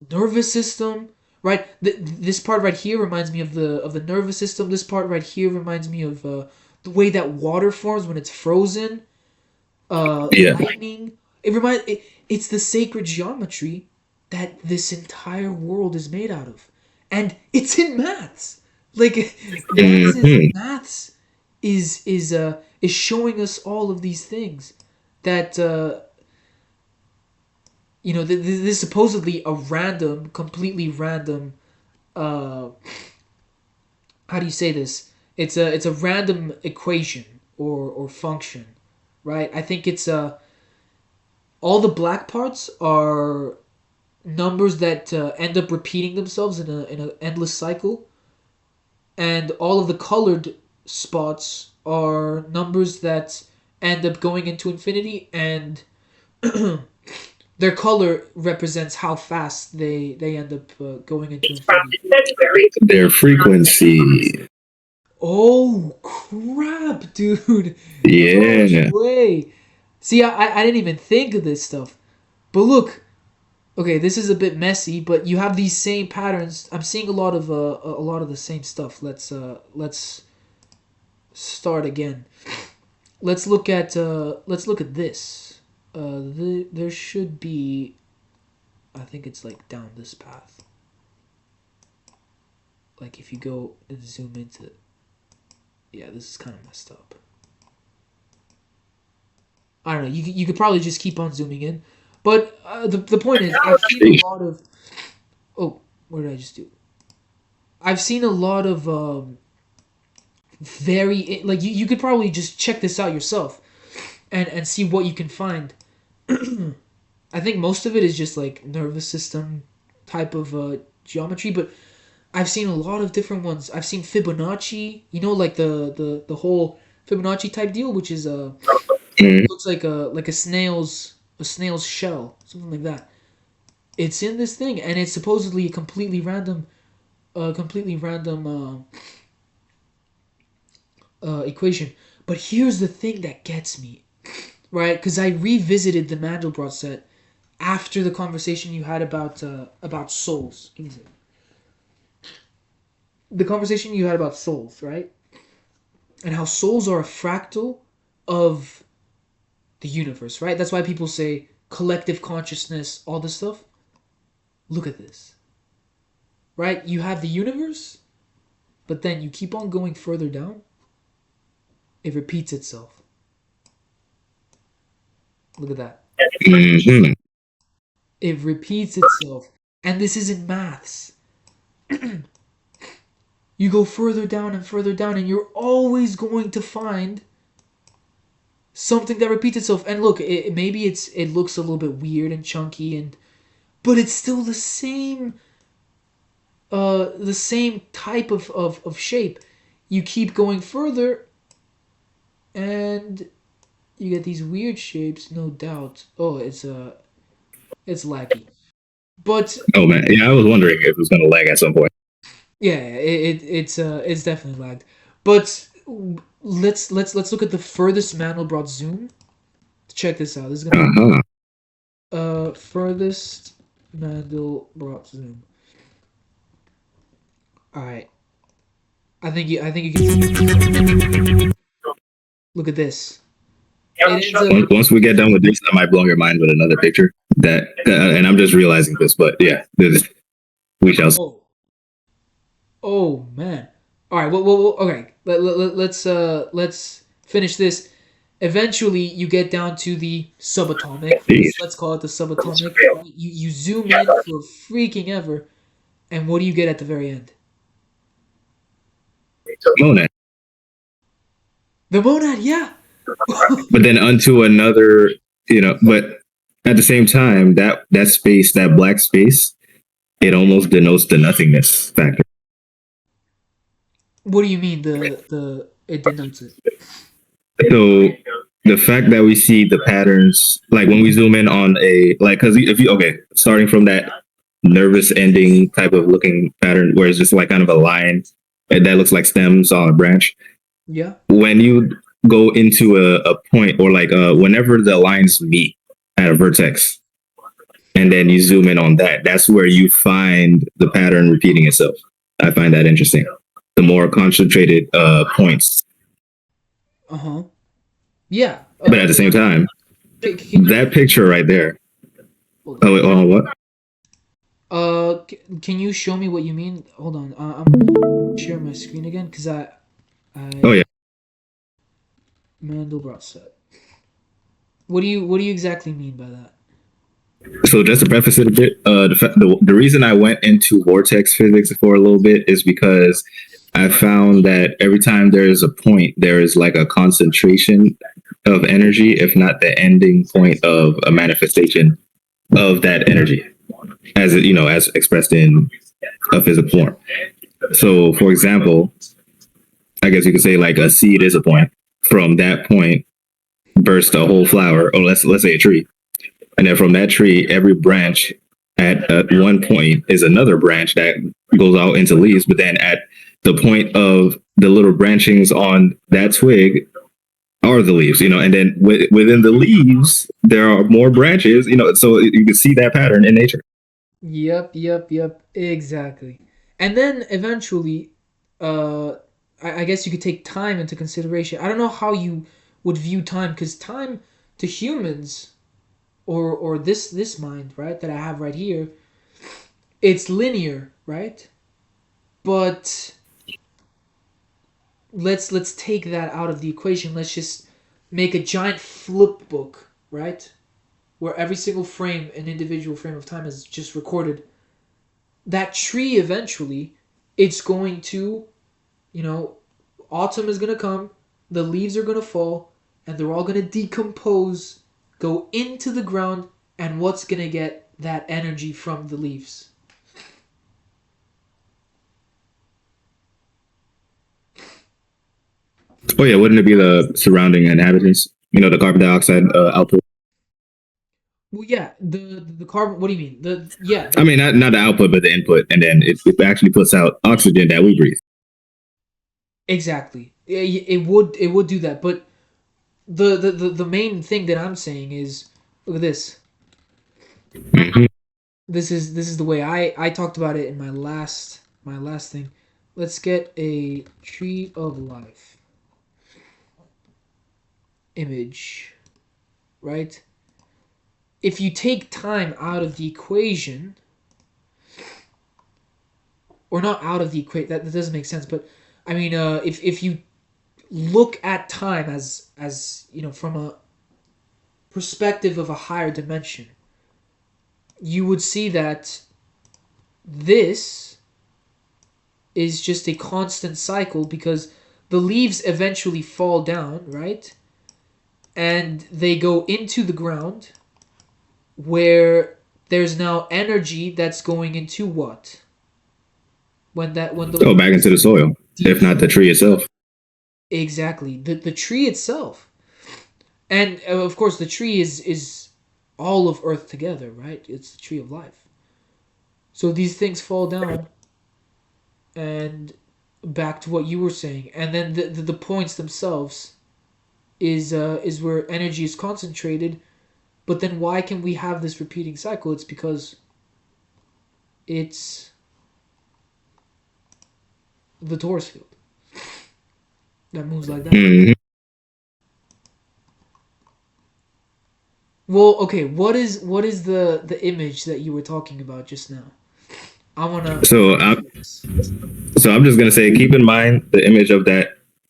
nervous system, right? This part right here reminds me of the nervous system. This part right here reminds me of the way that water forms when it's frozen. Yeah. Lightning. It's the sacred geometry that this entire world is made out of, and it's in maths. Like Hmm. maths is showing us all of these things that this is supposedly a random, completely random. Uh, how do you say this? It's a random equation or function, right? I think it's all the black parts are numbers that end up repeating themselves in an endless cycle, and all of the colored spots are numbers that end up going into infinity, and their color represents how fast they end up going into infinity. Their frequency. Oh crap, dude! No Yeah. way. See, I didn't even think of this stuff. But look, okay, this is a bit messy, but you have these same patterns. I'm seeing a lot of the same stuff. Let's start again. Let's look at this. There should be. I think it's like down this path. Like if you go and zoom into. Yeah, this is kind of messed up. I don't know. You could probably just keep on zooming in, but the point is, I've seen a lot of. Oh, what did I just do? I've seen a lot of very like you could probably just check this out yourself and see what you can find. I think most of it is just like nervous system type of geometry, but I've seen a lot of different ones. I've seen Fibonacci, like the whole Fibonacci type deal, which is Mm. looks like a snail's shell, something like that. It's in this thing, and it's supposedly a completely random equation. But here's the thing that gets me, right? Because I revisited the Mandelbrot set after the conversation you had about souls. The conversation you had about souls, right? And how souls are a fractal of the universe, right? That's why people say collective consciousness, all this stuff. Look at this, right? You have the universe, but then you keep on going further down, it repeats itself. Look at that. Hmm. It repeats itself. And this is in maths. You go further down, and you're always going to find something that repeats itself. And look, maybe it looks a little bit weird and chunky, but it's still the same type of shape. You keep going further, and you get these weird shapes, no doubt. Oh, it's laggy. But Oh man, yeah, I was wondering if it was gonna lag at some point. yeah, it's definitely lagged. But let's look at the furthest Mandelbrot zoom. Check this out. This is gonna be Uh huh. furthest. Mandelbrot zoom. All right. I think you can see this right here. Look at this. It ends up. Once we get done with this, I might blow your mind with another picture. That and I'm just realizing this, but yeah, we shall. Oh, oh man. All right. Okay. Let's finish this. Eventually, you get down to the subatomic. See. Let's call it the subatomic. You zoom in for freaking ever, and what do you get at the very end? Monad. The monad. Yeah. But then unto another, but at the same time, that space, that black space, it almost denotes the nothingness factor. What do you mean the it denotes it? So the fact that we see the patterns, like when we zoom in on a like, because if you okay, starting from that nervous ending type of looking pattern, where it's just like kind of a line that looks like stems on a branch. Yeah. When you go into a point, or like whenever the lines meet at a vertex, and then you zoom in on that, that's where you find the pattern repeating itself. I find that interesting. The more concentrated points, Uh huh. Yeah. but at the same time, Can you that picture right there. hold Oh, on? wait, oh, what? Can you show me what you mean? Hold on. I'm gonna share my screen again because Oh I yeah. Mandelbrot set. What do you exactly mean by that? So just to preface it a bit, the reason I went into vortex physics for a little bit is because I found that every time there is a point, there is like a concentration of energy, if not the ending point of a manifestation of that energy, as expressed in a physical form. So, for example, I guess you could say like a seed is a point. From that point, burst a whole flower, or let's say a tree, and then from that tree, every branch at one point is another branch that goes out into leaves. But then at the point of the little branchings on that twig are the leaves, and then within the leaves, there are more branches, so you can see that pattern in nature. Yep. Exactly. And then eventually, uh, I guess you could take time into consideration. I don't know how you would view time because time to humans or this mind right that I have right here, it's linear, right? But let's take that out of the equation. Let's just make a giant flip book, right? Where every single frame, an individual frame of time is just recorded. That tree eventually, it's going to, you know, autumn is going to come, the leaves are going to fall, and they're all going to decompose, go into the ground, and what's going to get that energy from the leaves? Oh yeah, wouldn't it be the surrounding inhabitants? The carbon dioxide output. Well, yeah, the carbon. What do you mean? The yeah, I mean, not the output, but the input, and then it actually puts out oxygen that we breathe. exactly. It would do that, but the main thing that I'm saying is look at this. Mm-hmm. This is the way I talked about it in my last thing. Let's get a tree of life image, right? If you take time out of the equation, or not out of the equation, that doesn't make sense. But I mean, if you look at time as from a perspective of a higher dimension, you would see that this is just a constant cycle because the leaves eventually fall down, right? And they go into the ground where there's now energy that's going into what? When the Oh, back into the soil, if not the tree itself. exactly the tree itself. And of course the tree is all of earth together, right? It's the tree of life. So these things fall down and back to what you were saying, and then the points themselves is where energy is concentrated. But then why can we have this repeating cycle? It's because It's the torus field that moves like that. Mhm. Well, okay. What is the image that you were talking about just now? I So, wanna hear this. so I'm just gonna say, keep in mind the image of that,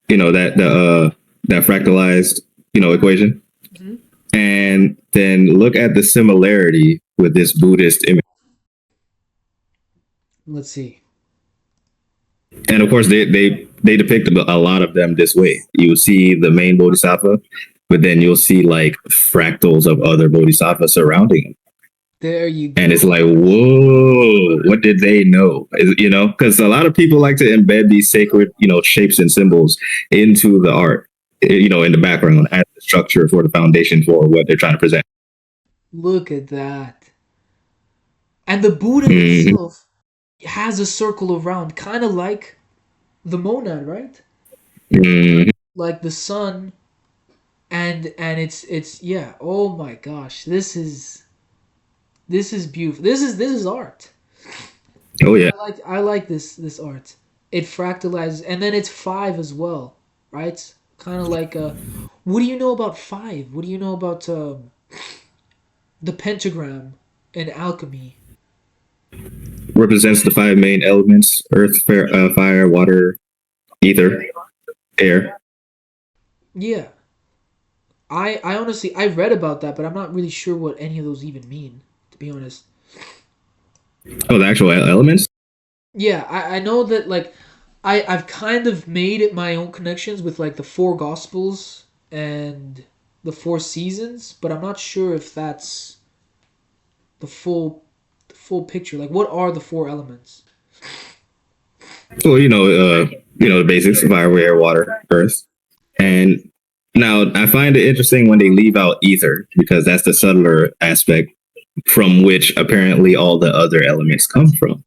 that fractalized, equation, Hmm. and then look at the similarity with this Buddhist image. Let's see. And of course, they depict a lot of them this way. You see the main bodhisattva, but then you'll see like fractals of other bodhisattvas surrounding him. There you And it's go. like, whoa, what did they know? Because a lot of people like to embed these sacred, shapes and symbols into the art, in the background as the structure for the foundation for what they're trying to present. Look at that. And the Buddha Mm-hmm. itself has a circle around, kind of like the monad, right? Mm-hmm. Like the sun, and it's yeah. Oh my gosh, this is beautiful. This is art. Oh yeah. I like this art. It fractalizes, and then it's five as well, right? Kind of like what do you know about five? What do you know about the pentagram in alchemy? Represents the five main elements: earth, fire, water, ether, air. Yeah, I honestly I read about that, but I'm not really sure what any of those even mean, to be honest. Oh, the actual elements. Yeah, I know that like I've kind of made it my own connections with like the four gospels and the four seasons, but I'm not sure if that's the full picture. Like what are the four elements? Well, the basics: fire, air, water, earth. And now I find it interesting when they leave out ether because that's the subtler aspect from which apparently all the other elements come from.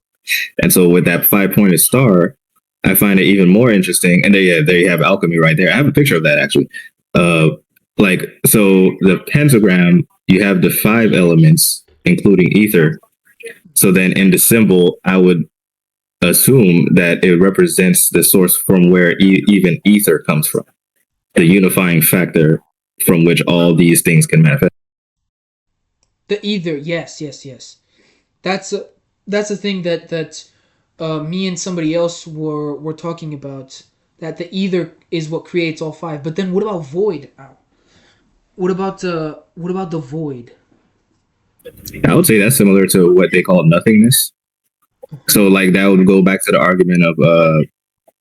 And so with that 5 pointed star, I find it even more interesting. And there you have alchemy right there. I have a picture of that actually. Uh, so the pentagram, you have the five elements, including ether. So then in the symbol, I would assume that it represents the source from where even ether comes from, the unifying factor from which all these things can manifest. The either, yes, yes, yes. That's a that's a thing that me and somebody else were talking about. That the either is what creates all five. But then what about void? Ow. What about the void? I would say that's similar to what they call nothingness. Uh-huh. So like that would go back to the argument of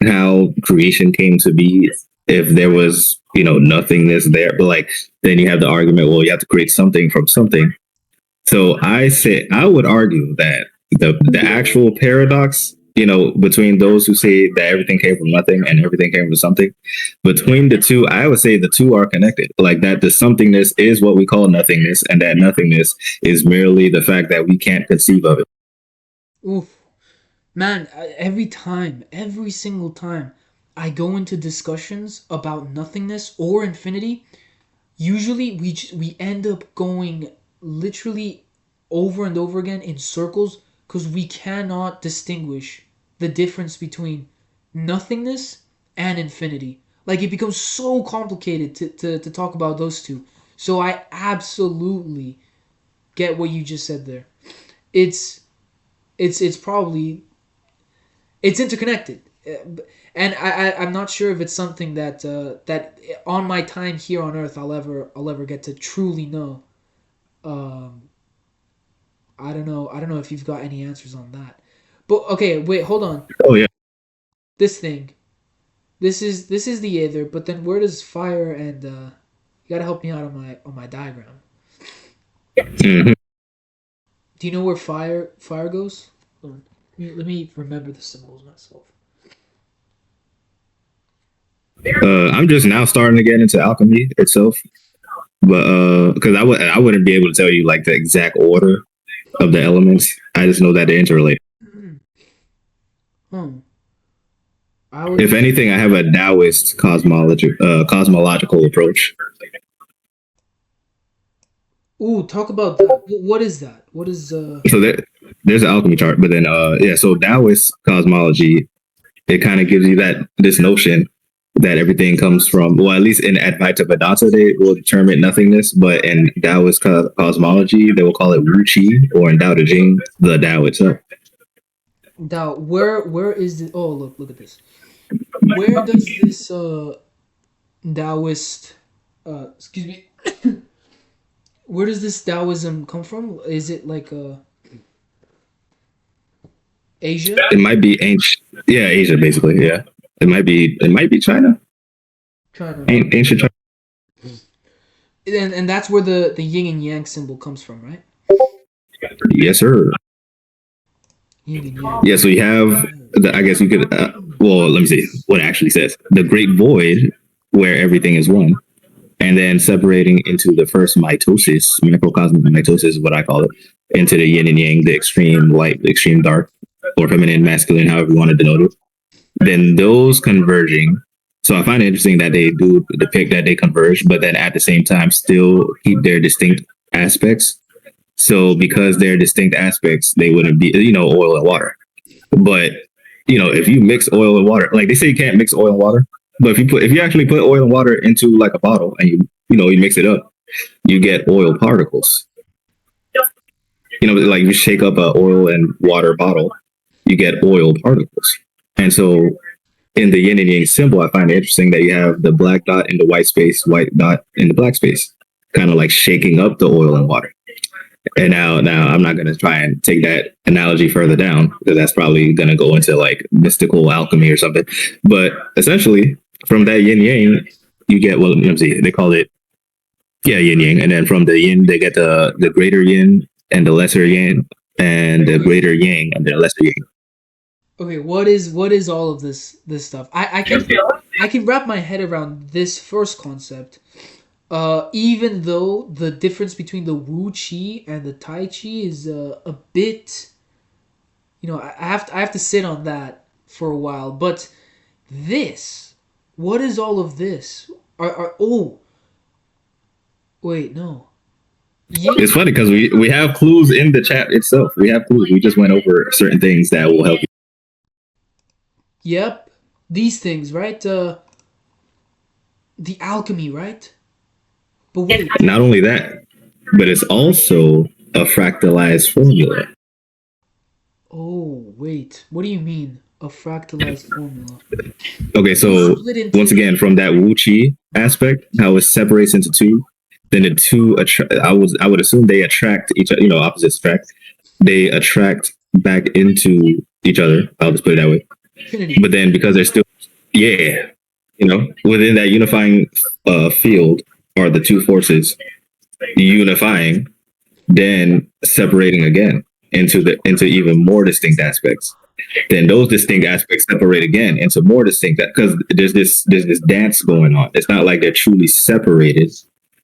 how creation came to be if there was, nothingness there. But like then you have the argument, well, you have to create something from something. So I would argue that the actual paradox, between those who say that everything came from nothing and everything came from something, between the two, I would say the two are connected. Like that the somethingness is what we call nothingness, and that nothingness is merely the fact that we can't conceive of it. Oof. Man, every single time I go into discussions about nothingness or infinity, usually we end up going literally over and over again in circles because we cannot distinguish the difference between nothingness and infinity. Like it becomes so complicated to talk about those two. So I absolutely get what you just said there. It's it's probably it's interconnected. And I'm not sure if it's something that on my time here on Earth I'll ever get to truly know. Um, I don't know if you've got any answers on that. But okay, wait, hold on. Oh yeah. This thing, this is the Aether, but then where does fire and you gotta help me out on my diagram. Mhm. Do you know where fire goes? Hold on. Let me remember the symbols myself. I'm just now starting to get into alchemy itself, but because I wouldn't be able to tell you like the exact order of the elements. I just know that they interrelate. Hmm. I would. If anything, I have a Taoist cosmological approach. Ooh, talk about that. What is that? What is So there's an alchemy chart, but then yeah, so Taoist cosmology, it kind of gives you that this notion that everything comes from, well, at least in Advaita Vedanta they will determine nothingness, but in Taoist cosmology they will call it Wu Qi, or in Tao Te Ching the Tao itself. Dao? Where is the? Oh, look at this. Where does this Taoist excuse me, where does this Taoism come from? Is it like Asia? It might be ancient, yeah, Asia basically, yeah. It might be China, China. ancient China. And that's where the yin and yang symbol comes from, right? Yes, sir. Yin and yang. Yeah, so you have I guess you could. Well, let me see what it actually says. The great void, where everything is one, and then separating into the first mitosis, macrocosmic mitosis is what I call it, into the yin and yang, the extreme light, the extreme dark, or feminine, masculine, however you want to denote it. Then those converging. So I find it interesting that they do depict that they converge, but then at the same time still keep their distinct aspects. So because they're distinct aspects, they wouldn't be, oil and water. But if you mix oil and water, like they say you can't mix oil and water, but if you actually put oil and water into like a bottle and you mix it up, you get oil particles. Like you shake up a oil and water bottle, you get oil particles. And so in the yin and yang symbol, I find it interesting that you have the black dot in the white dot in the black space, kind of like shaking up the oil and water. And now I'm not going to try and take that analogy further down because that's probably going to go into like mystical alchemy or something. But essentially, from that yin yang, you get, well, let me see, they call it, yeah, yin yang. And then from the yin, they get the greater yin and the lesser yang, and the greater yang and the lesser yang. Okay, what is all of this stuff? I can wrap my head around this first concept. Even though the difference between the Wu Qi and the Tai Chi is a bit, I have to sit on that for a while. But this, what is all of this? Oh, wait, no. It's funny because we have clues in the chat itself. We have clues. We just went over certain things that will help you. Yep, these things, right? The alchemy, right? But wait, Not only that, but it's also a fractalized formula. oh wait, what do you mean a fractalized formula? Okay, so once again, from that Wu Chi aspect, how it separates into two, then the two I would assume they attract each other. Opposites attract. They attract back into each other. I'll just put it that way. Trinity. But then because they're still, yeah, within that unifying field are the two forces unifying, then separating again into even more distinct aspects. Then those distinct aspects separate again into more distinct, because there's this dance going on. It's not like they're truly separated,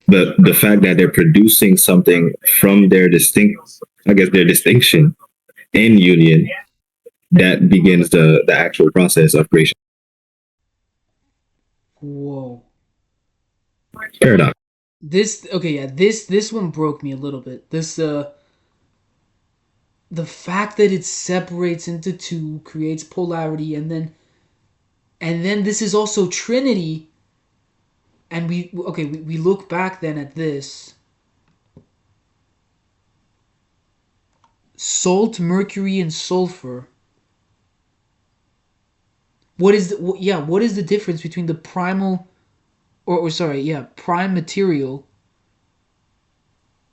but the fact that they're producing something from their their distinction in union, that begins the actual process of creation. Whoa. Paradox. This okay, yeah. This one broke me a little bit. This the fact that it separates into two creates polarity, and then this is also Trinity. And we look back then at this salt, mercury, and sulfur. What is the difference between the primal or sorry, yeah, prime material?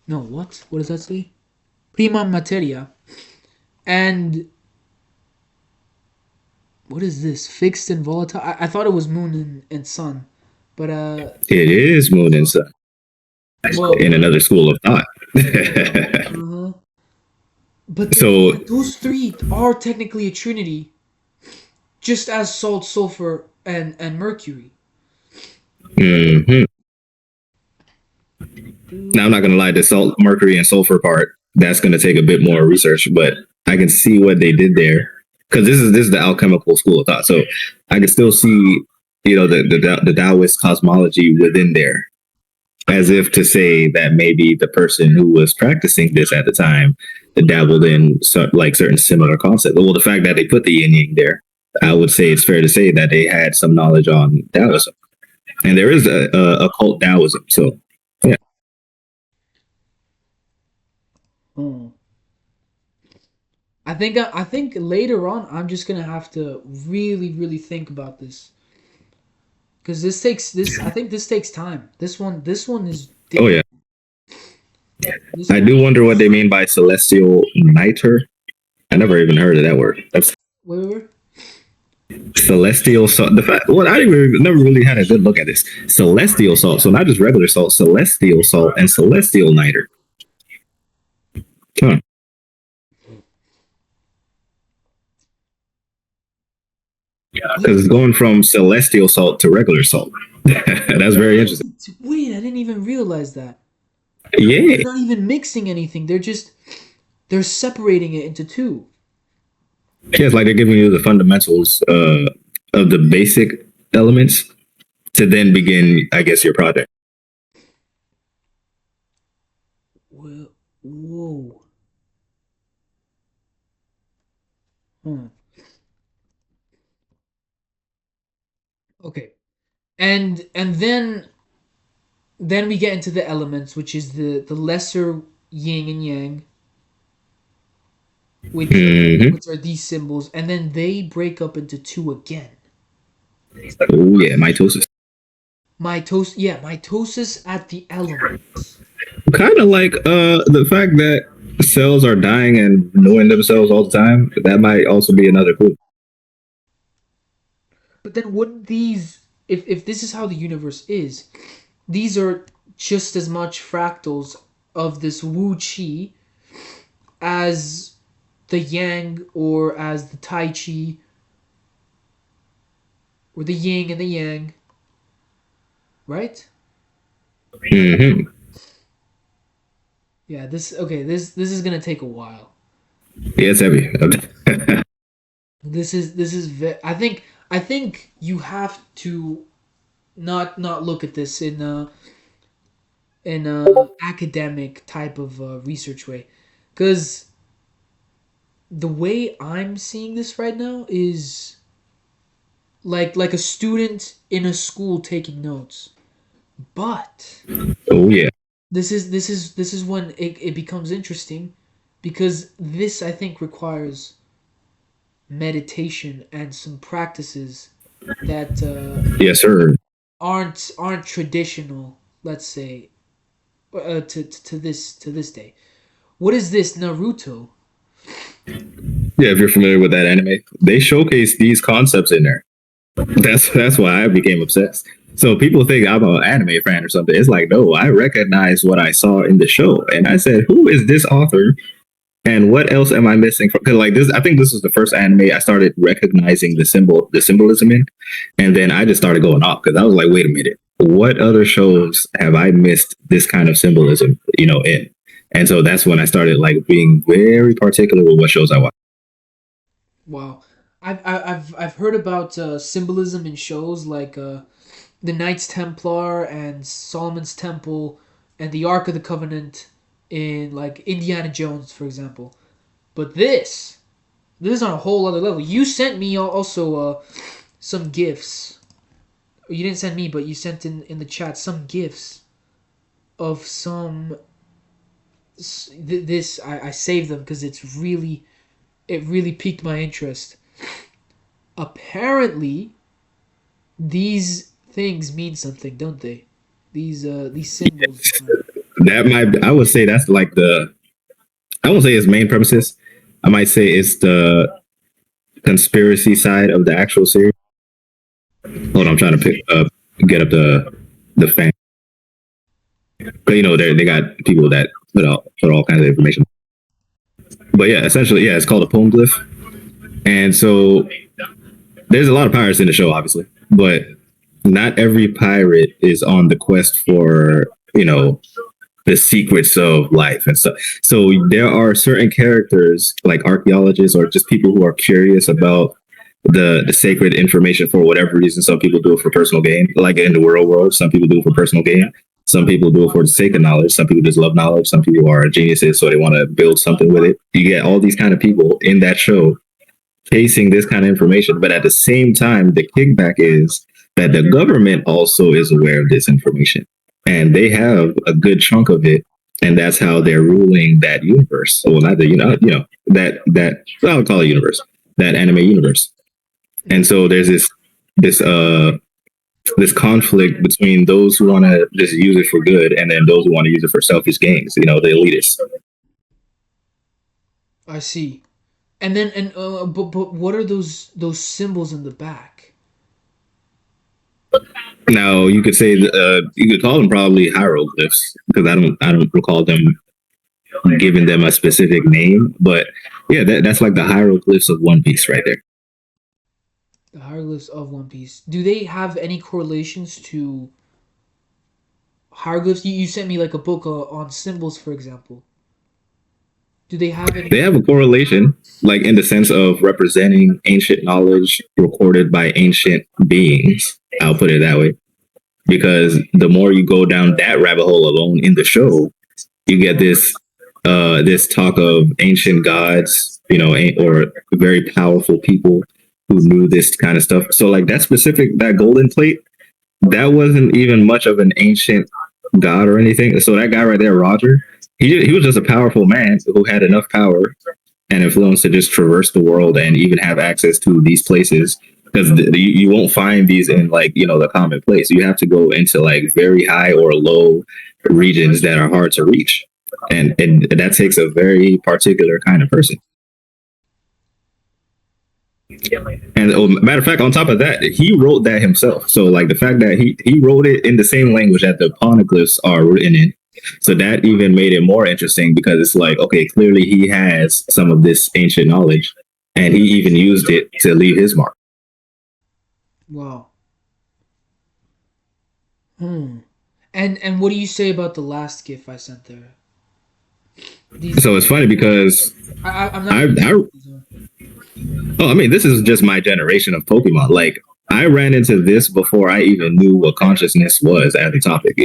No, what does that say? Prima materia. And what is this? Fixed and volatile? I thought it was moon and sun. But It is moon and sun well, in another school of thought. uh-huh. But So those three are technically a trinity, just as salt, sulfur, and mercury. mhm. Now I'm not gonna lie, the salt, mercury, and sulfur part, that's gonna take a bit more research, but I can see what they did there because this is the alchemical school of thought. So I can still see, the Taoist cosmology within there. as if to say that maybe the person who was practicing this at the time dabbled in like certain similar concepts. Well, the fact that they put the yin yang there, I would say it's fair to say that they had some knowledge on Taoism, and there is a occult Taoism. So yeah. Hmm. I think later on I'm just gonna have to really think about this because this I think this takes time. This one is Oh yeah. difficult. This I one. do wonder what they mean by celestial niter. I never even heard of that word. That's Wait. celestial salt. The fact, well, I never really had a good look at this. Celestial salt. So not just regular salt, celestial salt and celestial niter. Huh. Because it's going from celestial salt to regular salt. That's very interesting. Wait, I didn't even realize that. Yeah. They're not even mixing anything. They're separating it into two. Yeah, it's like they're giving you the fundamentals of the basic elements to then begin, I guess, your project. Well, whoa. Hmm. Okay. And then we get into the elements, which is the lesser yin and yang, Mm-hmm. which are these symbols, and then they break up into two again. Oh yeah, mitosis. Mitosis at the elements. Kind of like the fact that cells are dying and knowing themselves all the time. That might also be another clue. But then wouldn't these, if this is how the universe is, these are just as much fractals of this Wu Qi as the Yang or as the Tai Chi or the Yin and the Yang, right? Mm-hmm. Yeah, this okay, this is gonna take a while. Yeah, it's heavy. I think you have to not look at this in a academic type of research way, because the way I'm seeing this right now is like a student in a school taking notes. But Oh yeah. this is when it becomes interesting because this I think requires meditation and some practices that Yes, sir. aren't traditional, let's say, to this day. What is this Naruto? Yeah, if you're familiar with that anime, they showcase these concepts in there. That's why I became obsessed. So people think I'm an anime fan or something. It's like, no, I recognize what I saw in the show, and I said, who is this author? And what else am I missing? Because like this, I think this was the first anime I started recognizing the symbolism in, and then I just started going off because I was like, wait a minute, what other shows have I missed this kind of symbolism, in? And so that's when I started like being very particular with what shows I watch. Wow, I've heard about symbolism in shows like the Knights Templar and Solomon's Temple and the Ark of the Covenant in like Indiana Jones, for example. But this is on a whole other level. You sent me also some gifs. You didn't send me, but you sent in the chat some gifs of some. This I saved them because it really piqued my interest. Apparently, these things mean something, don't they? These symbols. That might, I would say that's like I won't say its main premises. I might say it's the conspiracy side of the actual series. Hold on, I'm trying to get up the fan. But they got people that put all kinds of information. But yeah, essentially, yeah, it's called a poem glyph. And so there's a lot of pirates in the show, obviously, but not every pirate is on the quest for, the secrets of life and stuff. So there are certain characters like archaeologists or just people who are curious about the sacred information for whatever reason. Some people do it for personal gain, like in the real world. Some people do it for personal gain. Some people do it for the sake of knowledge. Some people just love knowledge. Some people are geniuses, so they want to build something with it. You get all these kind of people in that show chasing this kind of information. But at the same time, the kickback is that the government also is aware of this information and they have a good chunk of it. And that's how they're ruling that universe. Well, not the, that, well, I'll call it universe, that anime universe. And so there's this conflict between those who want to just use it for good and then those who want to use it for selfish gains, the elitists. I see. And then but what are those symbols in the back? Now you could say you could call them probably hieroglyphs because I don't recall them giving them a specific name, but yeah, that's like the hieroglyphs of One Piece right there. The hieroglyphs of One Piece. Do they have any correlations to hieroglyphs? You sent me like a book on symbols, for example. Do they have any? They have a correlation, like in the sense of representing ancient knowledge recorded by ancient beings. I'll put it that way. Because the more you go down that rabbit hole alone in the show, you get this talk of ancient gods, or very powerful people who knew this kind of stuff. So like that golden plate, that wasn't even much of an ancient god or anything. So that guy right there, Roger, he was just a powerful man who had enough power and influence to just traverse the world and even have access to these places because you won't find these in like the common place. You have to go into like very high or low regions that are hard to reach, and that takes a very particular kind of person. And matter of fact, on top of that, he wrote that himself. So like the fact that he wrote it in the same language that the poneglyphs are written in. So that even made it more interesting because it's like, okay, clearly he has some of this ancient knowledge and he even used it to leave his mark. Wow. Hmm. And what do you say about the last GIF I sent there? So it's funny because I'm not. I mean, this is just my generation of Pokemon. Like, I ran into this before I even knew what consciousness was as a topic.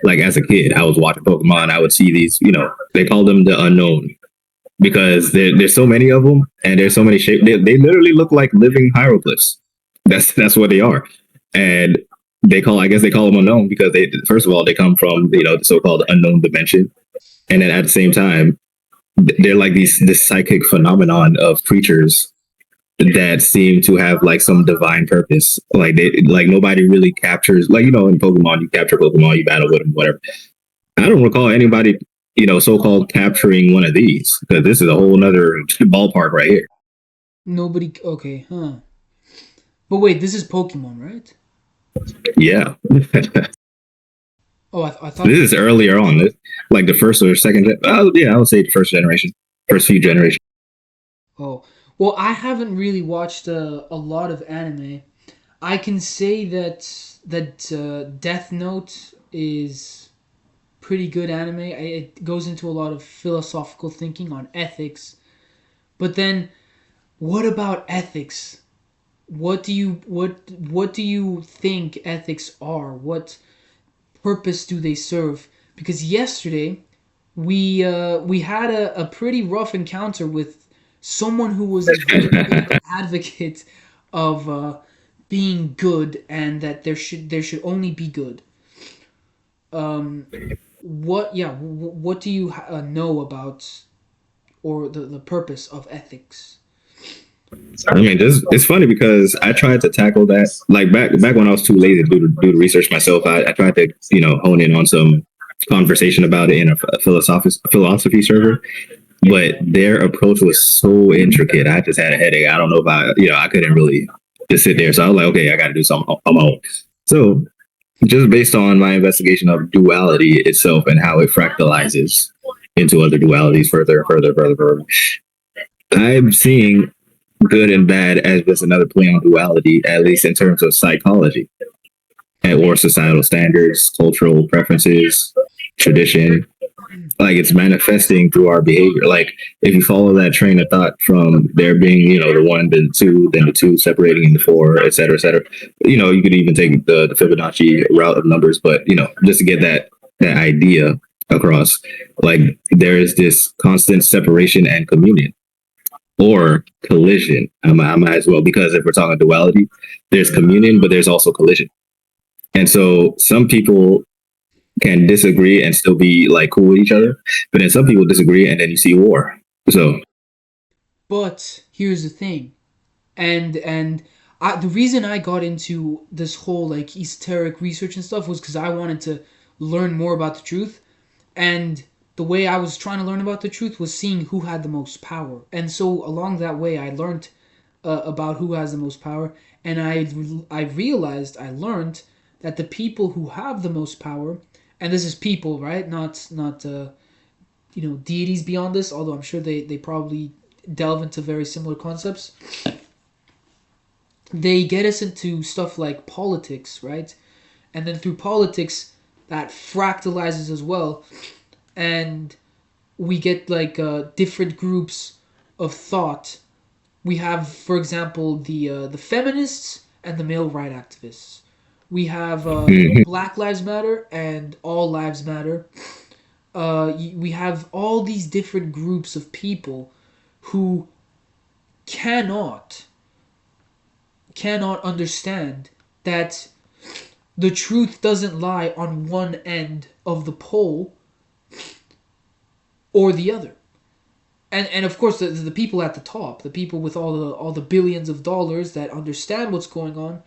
Like as a kid, I was watching Pokemon. I would see these. They call them the unknown because there's so many of them and there's so many shapes. They literally look like living hieroglyphs. That's what they are, and I guess they call them unknown because first of all they come from the so-called unknown dimension, and then at the same time they're like this psychic phenomenon of creatures that seem to have like some divine purpose. Like nobody really captures, like in Pokemon you capture Pokemon, you battle with them, whatever. I don't recall anybody so-called capturing one of these because this is a whole nother ballpark right here. Nobody. Okay, huh? But wait, this is Pokemon, right? Yeah. Oh, I thought this is earlier on, like the first or second. Oh, yeah, I would say the first generation, first few generations. Oh, well, I haven't really watched a lot of anime. I can say that Death Note is pretty good anime. It goes into a lot of philosophical thinking on ethics. But then, what about ethics? What do you think ethics are? What purpose do they serve? Because yesterday we had a pretty rough encounter with someone who was a very big advocate of being good and that there should only be good. Um, what do you know about or the purpose of ethics? I mean, it's funny because I tried to tackle that like back when I was too lazy to do the research myself. I tried to hone in on some conversation about it in a philosophy server, but their approach was so intricate. I just had a headache. I don't know if I couldn't really just sit there. So I was like, okay, I got to do something on my own. So just based on my investigation of duality itself and how it fractalizes into other dualities further, I'm seeing good and bad as just another play on duality, at least in terms of psychology or societal standards, cultural preferences, tradition. Like it's manifesting through our behavior. Like if you follow that train of thought from there being, the one, then the two separating into four, et cetera, et cetera. You could even take the Fibonacci route of numbers, but just to get that that idea across. Like there is this constant separation and communion or collision. I might as well, because if we're talking duality, there's communion, but there's also collision. And so some people can disagree and still be like cool with each other, but then some people disagree and then you see war. So But here's the thing, and the reason I got into this whole like esoteric research and stuff was because I wanted to learn more about the truth, and the way I was trying to learn about the truth was seeing who had the most power, and so along that way I learned about who has the most power, and I realized I learned that the people who have the most power, and this is people, right? Not deities beyond this, although I'm sure they probably delve into very similar concepts. They get us into stuff like politics, right? And then through politics, that fractalizes as well, and we get like different groups of thought. We have, for example, the feminists and the male right activists. We have mhm. Black Lives Matter and All Lives Matter. We have all these different groups of people who cannot cannot understand that the truth doesn't lie on one end of the pole or the other. And of course the people at the top, the people with all the billions of dollars that understand what's going on,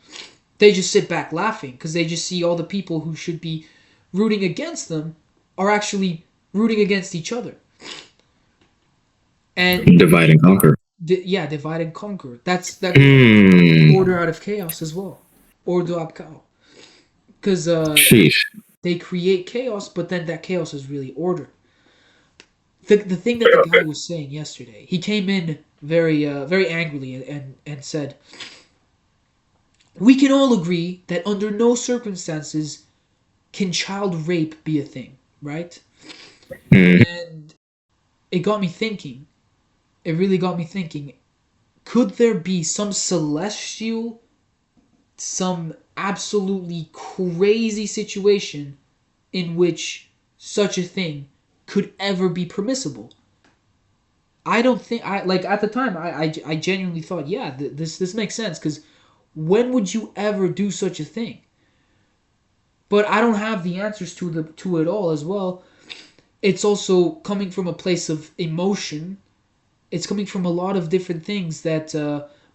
they just sit back laughing because they just see all the people who should be rooting against them are actually rooting against each other. And Divide and conquer. yeah, divide and conquer. That's Hmm. order out of chaos as well. Order out chaos. Because Sheesh. they create chaos, but then that chaos is really order. The thing that the guy was saying yesterday, he came in very angrily and said, "We can all agree that under no circumstances can child rape be a thing, right?" Hmm. And it got me thinking. It really got me thinking. Could there be some celestial, some absolutely crazy situation in which such a thing could ever be permissible? I don't think I like at the time. I genuinely thought, yeah, this makes sense because when would you ever do such a thing? But I don't have the answers to it all as well. It's also coming from a place of emotion. It's coming from a lot of different things that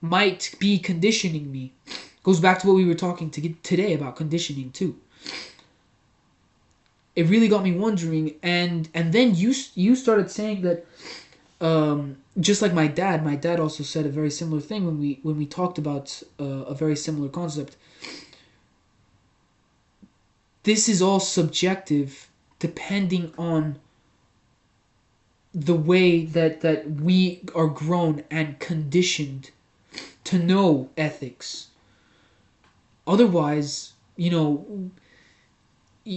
might be conditioning me. Goes back to what we were talking today about conditioning too. It really got me wondering, and then you started saying that just like my dad also said a very similar thing when we talked about a very similar concept. This is all subjective, depending on the way that we are grown and conditioned to know ethics. Otherwise,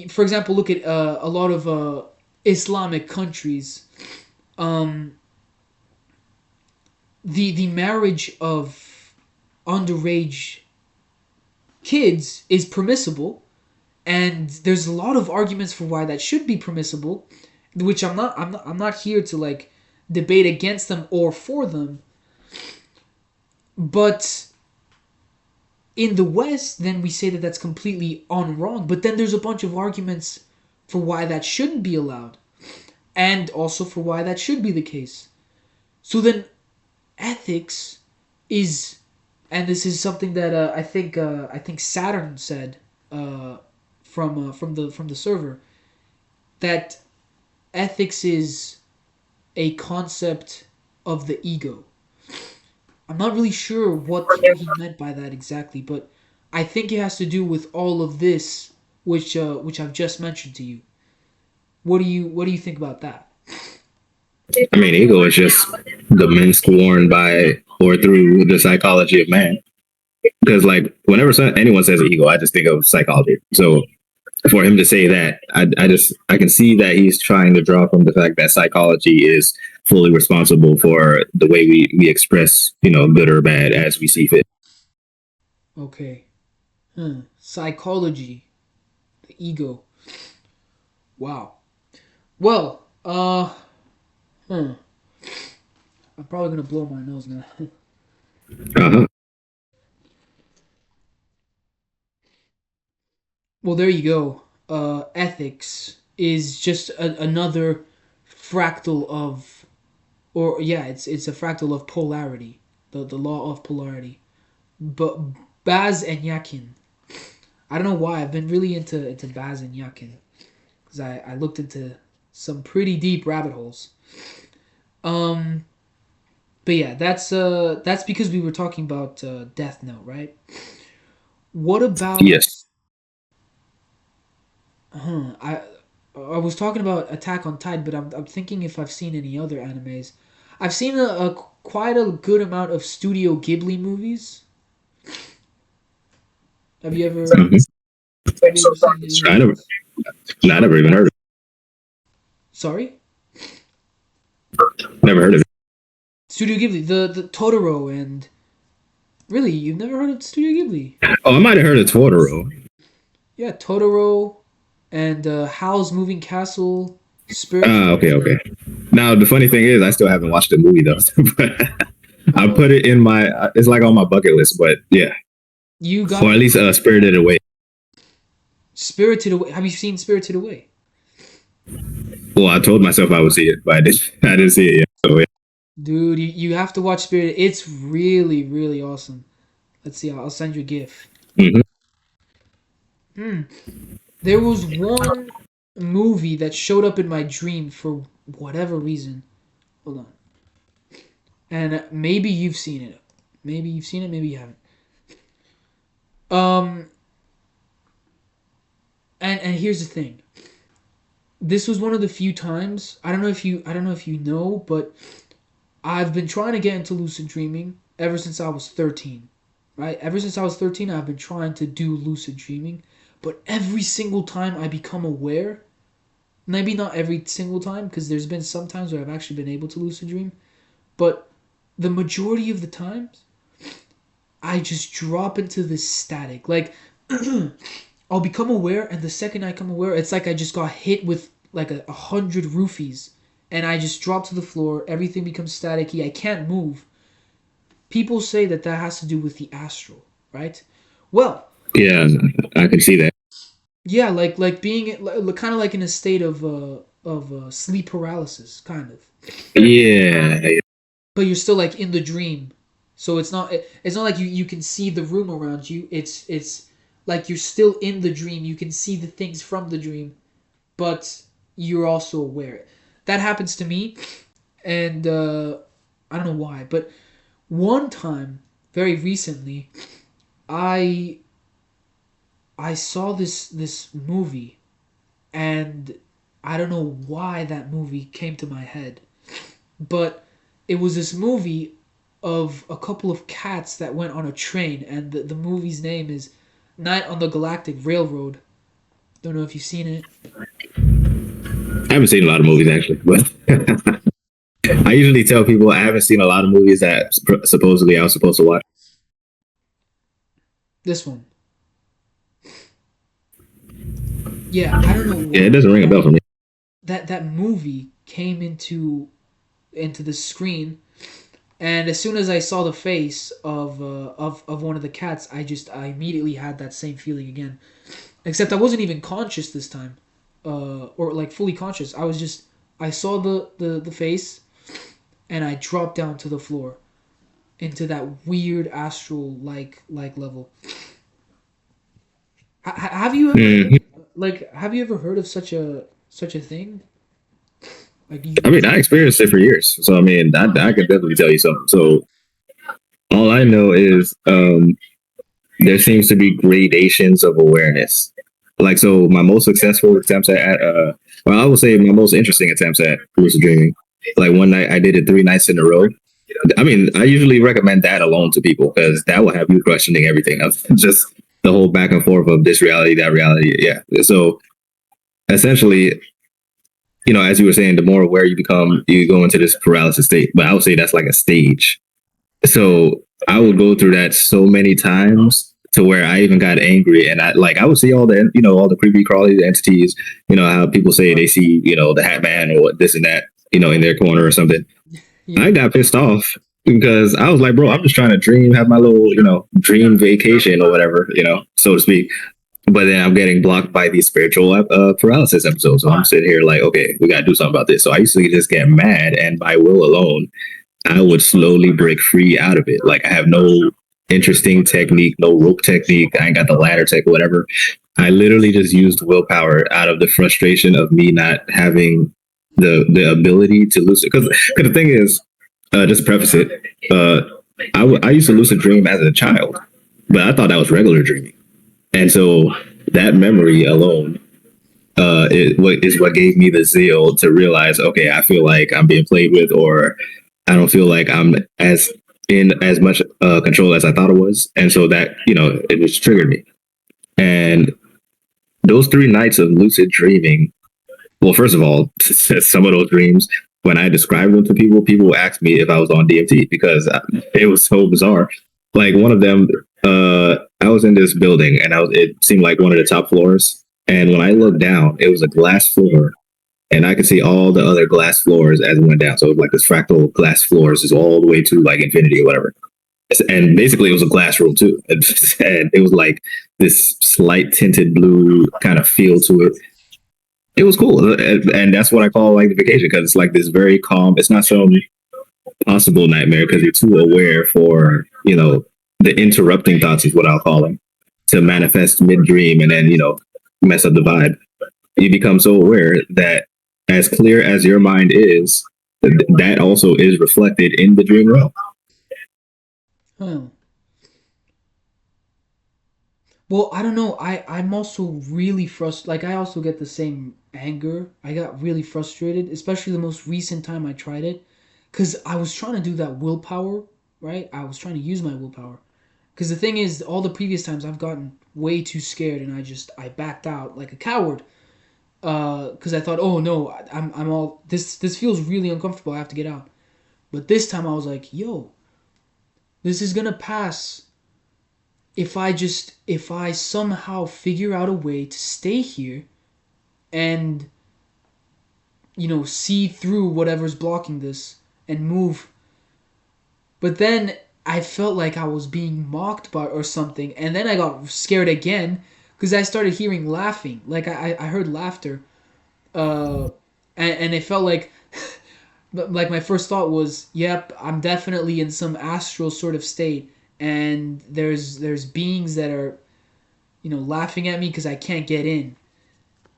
for example, look at a lot of Islamic countries. Um, the marriage of underage kids is permissible, and there's a lot of arguments for why that should be permissible, which I'm not here to like debate against them or for them. But in the West, then we say that that's completely on wrong. But then there's a bunch of arguments for why that shouldn't be allowed, and also for why that should be the case. So then ethics is, and this is something that I think Saturn said from the server, that ethics is a concept of the ego. I'm not really sure what he meant by that exactly, but I think it has to do with all of this, which I've just mentioned to you. What do you think about that? I mean, ego is just the mask worn by or through the psychology of man. Because like whenever anyone says ego, I just think of psychology. So for him to say that, I can see that he's trying to draw from the fact that psychology is fully responsible for the way we express, good or bad as we see fit. Okay. Psychology, the ego. Wow. Well, hmm. I'm probably gonna blow my nose now. Uh-huh. Well, there you go. Ethics is just another fractal of, or yeah, it's a fractal of polarity, the law of polarity. But Baz and Yakin, I don't know why I've been really into Baz and Yakin because I looked into some pretty deep rabbit holes. Um, but yeah, that's because we were talking about Death Note, right? What about? Yes. I was talking about Attack on Titan, but I'm thinking if I've seen any other animes. I've seen a quite a good amount of Studio Ghibli movies. Have you ever Mhm. have you ever seen any of I never, those? no, I never even heard of Sorry, it. Never heard of it. Studio Ghibli, the Totoro, and really you've never heard of Studio Ghibli? Oh, I might have heard of Totoro. Yeah, Totoro and Howl's Moving Castle, Spirited Ah, okay, Away. okay. Now the funny thing is, I still haven't watched the movie though. But I Oh, put it in my. It's like on my bucket list. But yeah, you or got at least Spirited Away. Spirited Away. Have you seen Spirited Away? Well, I told myself I would see it, but I didn't. I didn't see it yet. So yeah. Dude, you have to watch Spirited. It's really, really awesome. Let's see, I'll send you a GIF. Mm-hmm. Hmm. There was one movie that showed up in my dream for whatever reason. Hold on. And maybe you've seen it. Maybe you've seen it, maybe you haven't. Um and here's the thing. This was one of the few times, I don't know if you know, but I've been trying to get into lucid dreaming ever since I was 13. Right? Ever since I was 13, I've been trying to do lucid dreaming, but every single time I become aware, maybe not every single time because there's been some times where I've actually been able to lucid dream, but the majority of the times I just drop into this static. Like I'll become aware, and the second I come aware, it's like I just got hit with like 100 roofies, and I just drop to the floor. Everything becomes staticky. I can't move. People say that that has to do with the astral, right? Well, Yeah, I can see that. yeah, like being kind of like in a state of sleep paralysis, kind of. Yeah, But you're still like in the dream, so it's not like you can see the room around you. It's like you're still in the dream. You can see the things from the dream, but you're also aware. That happens to me, and I don't know why, but one time, very recently, I I saw this movie, and I don't know why that movie came to my head, but it was this movie of a couple of cats that went on a train, and the movie's name is Night on the Galactic Railroad. Don't know if you've seen it. I haven't seen a lot of movies actually, but I usually tell people I haven't seen a lot of movies that supposedly I was supposed to watch. This one. Yeah, I don't know Yeah, it why doesn't ring a bell for me. that movie came into the screen, and as soon as I saw the face of one of the cats, I immediately had that same feeling again. Except I wasn't even conscious this time, or like fully conscious. I saw the face, and I dropped down to the floor into that weird astral like level. Have you ever Mm. have you ever heard of such a thing? Like I mean, I experienced it for years, so I mean, I could definitely tell you something. So all I know is there seems to be gradations of awareness. Like, so my most successful attempts well, I will say my most interesting attempts at lucid dreaming. Like one night I did it 3 nights in a row. I mean, I usually recommend that alone to people because that will have you questioning everything else. Just the whole back and forth of this reality, that reality. Yeah. So essentially, as you were saying, the more aware you become, you go into this paralysis state. But I would say that's like a stage. So I would go through that so many times to where I even got angry, and I would see all the all the creepy crawly entities, how people say they see the Hat Man or this and that, in their corner or something. I Yeah. got pissed off because I was like, bro, I'm just trying to dream, have my little dream vacation or whatever, so to speak. But then I'm getting blocked by these spiritual paralysis episodes. So I'm sitting here like, okay, we got to do something about this. So I used to just get mad, and by will alone, I would slowly break free out of it. Like I have no interesting technique, no rope technique. I ain't got the ladder tech, whatever. I literally just used willpower out of the frustration of me not having the ability to lucid. Because the thing is, just to preface it, I used to lucid dream as a child, but I thought that was regular dreaming. And so that memory alone is what gave me the zeal to realize, okay, I feel like I'm being played with, or I don't feel like I'm as in as much control as I thought it was. And so that, it just triggered me. And those 3 nights of lucid dreaming, well, first of all, some of those dreams, when I described them to people, people asked me if I was on DMT because it was so bizarre. Like one of them, I was in this building, and it seemed like one of the top floors. And when I looked down, it was a glass floor, and I could see all the other glass floors as it went down. So it was like this fractal glass floors, just all the way to like infinity or whatever. And basically, it was a glass room too, and it was like this slight tinted blue kind of feel to it. It was cool, and that's what I call like the vacation, because it's like this very calm. It's not some possible nightmare because you're too aware for the interrupting thoughts is what I'll call them, to manifest mid dream and then mess up the vibe. You become so aware that as clear as your mind is, that also is reflected in the dream realm. Huh. Well, I don't know. I'm also really frustrated. Like I also get the same anger. I got really frustrated, especially the most recent time I tried it, because I was trying to do that willpower, right? I was trying to use my willpower. Because the thing is, all the previous times I've gotten way too scared, and I backed out like a coward. Because I thought, oh no, I'm all this feels really uncomfortable. I have to get out. But this time I was like, yo, this is gonna pass if I somehow figure out a way to stay here and see through whatever's blocking this and move. But then I felt like I was being mocked by or something, and then I got scared again because I started hearing laughing. Like I heard laughter, uh, and it felt like like my first thought was, yep, I'm definitely in some astral sort of state, and there's beings that are laughing at me because I can't get in.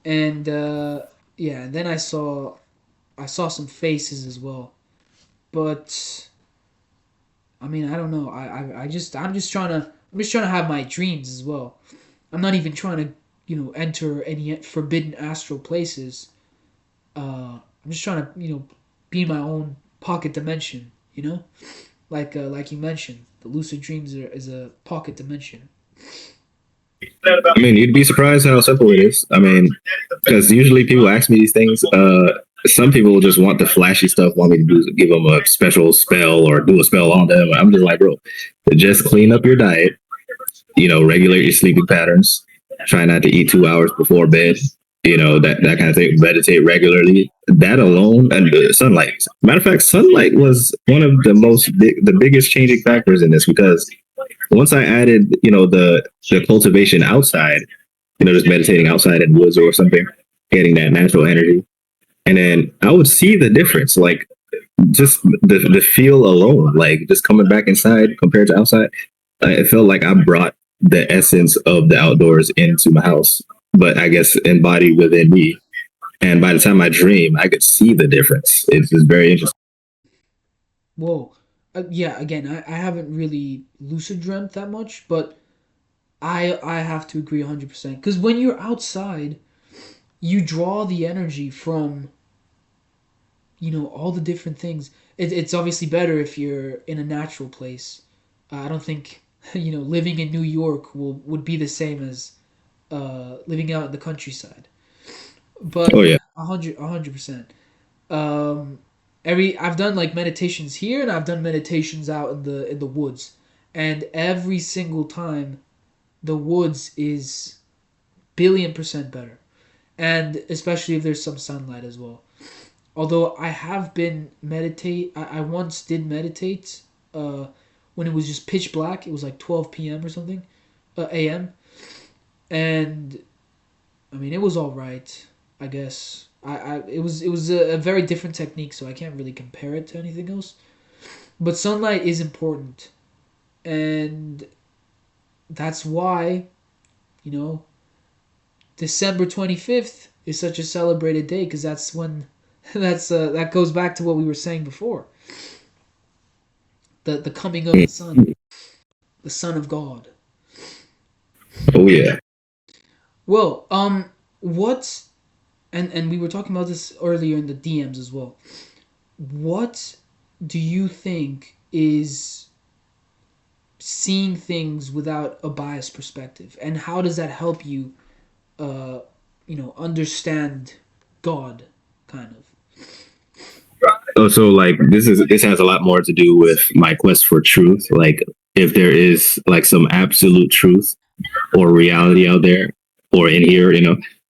And yeah, and then I saw some faces as well. But I mean, I don't know. I'm just trying to have my dreams as well. I'm not even trying to enter any forbidden astral places. I'm just trying to be in my own pocket dimension. Like you mentioned, the lucid dreams is a pocket dimension. I mean, you'd be surprised how simple it is. I mean, because usually people ask me these things. Some people just want the flashy stuff, want me to give them a special spell or do a spell on them. I'm just like, bro, just clean up your diet. Regulate your sleeping patterns. Try not to eat 2 hours before bed. That kind of thing. Meditate regularly. That alone, and the sunlight. Matter of fact, sunlight was one of the biggest changing factors in this, because once I added, the cultivation outside, just meditating outside in woods or something, getting that natural energy, and then I would see the difference, like just the feel alone, like just coming back inside compared to outside. It felt like I brought the essence of the outdoors into my house, but I guess embodied within me. And by the time I dream, I could see the difference. It's just very interesting. Whoa. Yeah, again, I haven't really lucid dreamt that much, but I have to agree 100%. Because when you're outside, you draw the energy from, all the different things. It's obviously better if you're in a natural place. I don't think, living in New York would be the same as living out in the countryside. Oh But yeah. 100%. Um, I've done like meditations here, and I've done meditations out in the woods, and every single time, the woods is billion% better, and especially if there's some sunlight as well. Although I have been meditate, I once did meditate uh, when it was just pitch black. It was like 12 p.m. or something, a.m. And I mean, it was all right, I guess. It was a very different technique, so I can't really compare it to anything else. But sunlight is important, and that's why, you know, December 25th is such a celebrated day, because that's when that goes back to what we were saying before, the coming of the Son of God. Oh yeah. Well, what and we were talking about this earlier in the DMs as well. What do you think is seeing things without a biased perspective, and how does that help you, uh, understand God, kind of? Oh, so like this has a lot more to do with my quest for truth. Like if there is like some absolute truth or reality out there or in here,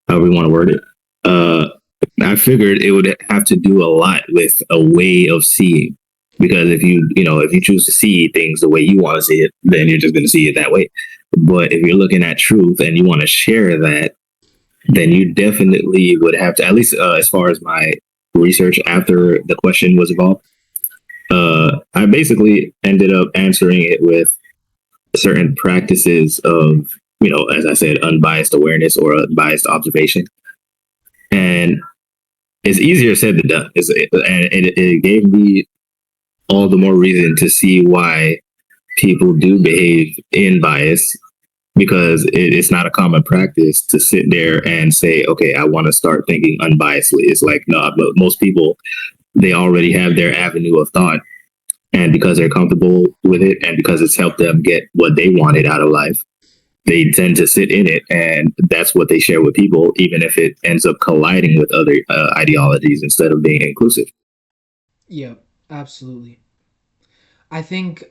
however you want to word it. Uh, I figured it would have to do a lot with a way of seeing. Because if you choose to see things the way you want to see it, then you're just going to see it that way. But if you're looking at truth and you want to share that, then you definitely would have to, at least as far as my research after the question was evolved, I basically ended up answering it with certain practices of, as I said, unbiased awareness or unbiased observation. And it's easier said than done. And it gave me all the more reason to see why people do behave in bias, because it's not a common practice to sit there and say, okay, I want to start thinking unbiasedly. It's like, no, but most people, they already have their avenue of thought. And because they're comfortable with it and because it's helped them get what they wanted out of life, they tend to sit in it. And that's what they share with people, even if it ends up colliding with other ideologies instead of being inclusive. Yeah, absolutely. I think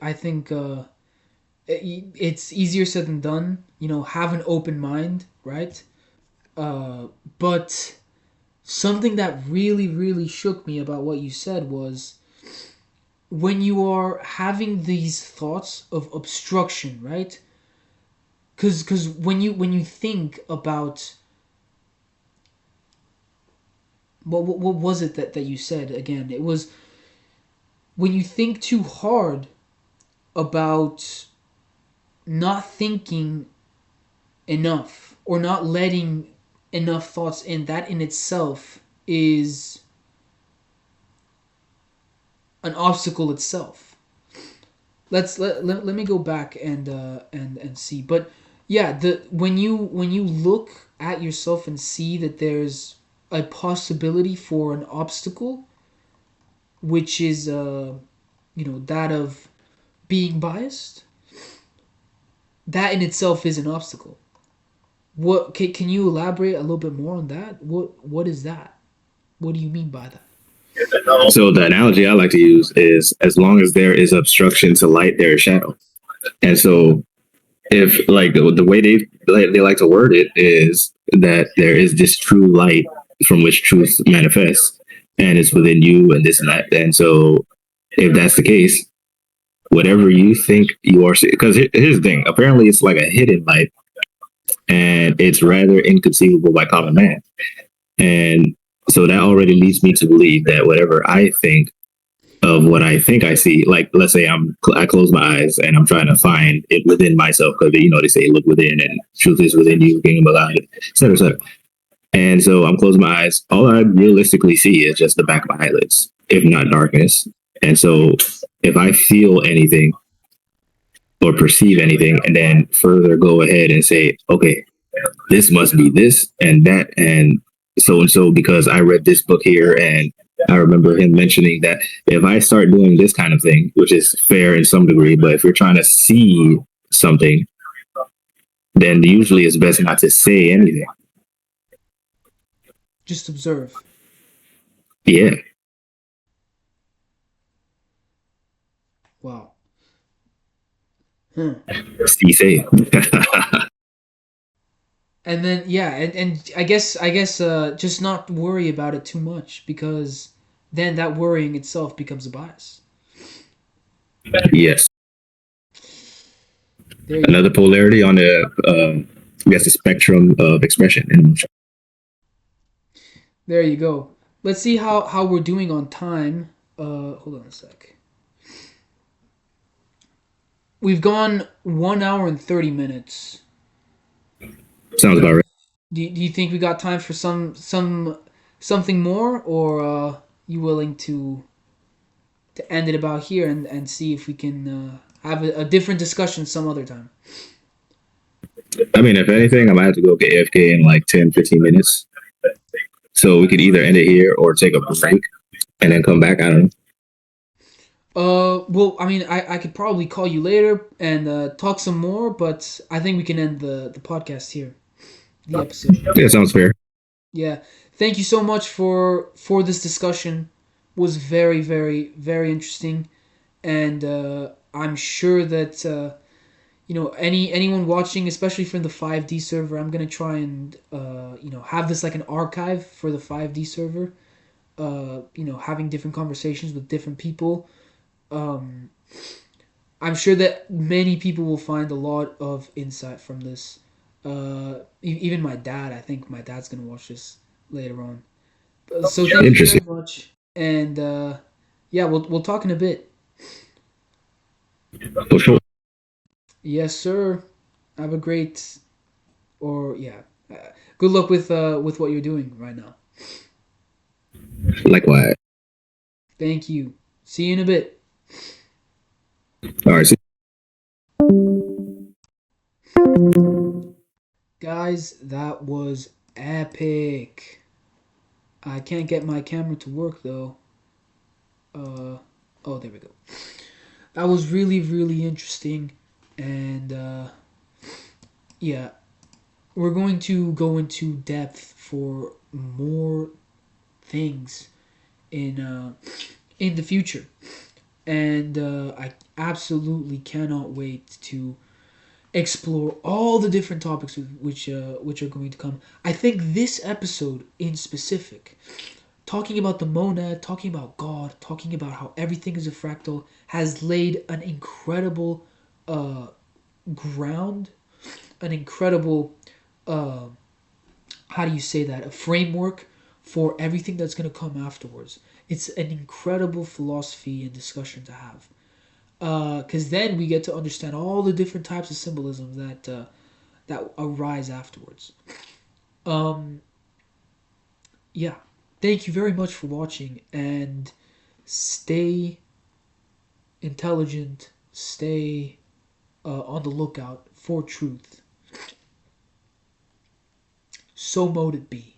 it's easier said than done. Have an open mind, right? But something that really, really shook me about what you said was when you are having these thoughts of obstruction, right? Because when you think about what was it that you said again? It was when you think too hard about not thinking enough or not letting enough thoughts in, that in itself is an obstacle itself. Let me go back and see. But yeah, the when you look at yourself and see that there's a possibility for an obstacle, which is that of being biased, that in itself is an obstacle. What can you elaborate a little bit more on that? What is that? What do you mean by that? So the analogy I like to use is, as long as there is obstruction to light, there is shadow. And so if like the way they like to word it is that there is this true light from which truth manifests, and it's within you and this and that. And so if that's the case, whatever you think you are, because here's the thing, apparently it's like a hidden light, and it's rather inconceivable by common man. And so that already leads me to believe that whatever I think of what I think I see, like let's say I close my eyes and I'm trying to find it within myself, because they say look within and truth is within you, kingdom of God, etc., etc. And so I'm closing my eyes. All I realistically see is just the back of my eyelids, if not darkness. And so if I feel anything or perceive anything, and then further go ahead and say, okay, this must be this and so, because I read this book here, and I remember him mentioning that if I start doing this kind of thing, which is fair in some degree, but if you're trying to see something, then usually it's best not to say anything. Just observe. Yeah. Wow. Hmm. See, say. And then yeah, and I guess just not worry about it too much because then that worrying itself becomes a bias. Yes. There you Another go. polarity on the I guess the spectrum of expression and emotion. There you go. Let's see how we're doing on time. Hold on a sec. We've gone 1 hour and 30 minutes. Sounds about right. Do you think we got time for something more, or you willing to end it about here and see if we can have a different discussion some other time? I mean, if anything, I might have to go get AFK in like 10, 15 minutes. So we could either end it here or take a break and then come back. I don't know. Well, I mean, I could probably call you later and talk some more, but I think we can end the podcast here, the episode. Yeah, sounds fair. Yeah. Thank you so much for this discussion. Was very very interesting, and I'm sure that anyone watching, especially from the 5D server, I'm gonna try and have this like an archive for the 5D server. Having different conversations with different people. Um, I'm sure that many people will find a lot of insight from this. Even my dad, I think my dad's gonna watch this later on. So thank you Interesting. very much, and yeah, we'll talk in a bit. For sure. Yes, sir. Have a great or yeah, good luck with what you're doing right now. Likewise. Thank you. See you in a bit, All right. See guys. That was epic. I can't get my camera to work though. Uh, oh, there we go. That was really interesting, and yeah, we're going to go into depth for more things in the future, and I absolutely cannot wait to explore all the different topics which are going to come. I think this episode in specific, talking about the monad, talking about God, talking about how everything is a fractal, has laid an incredible uh, ground, an incredible uh, how do you say that, a framework for everything that's going to come afterwards. It's an incredible philosophy and discussion to have, because then we get to understand all the different types of symbolism that arise afterwards. Um, yeah, thank you very much for watching, and stay intelligent, stay on the lookout for truth. So mote it be.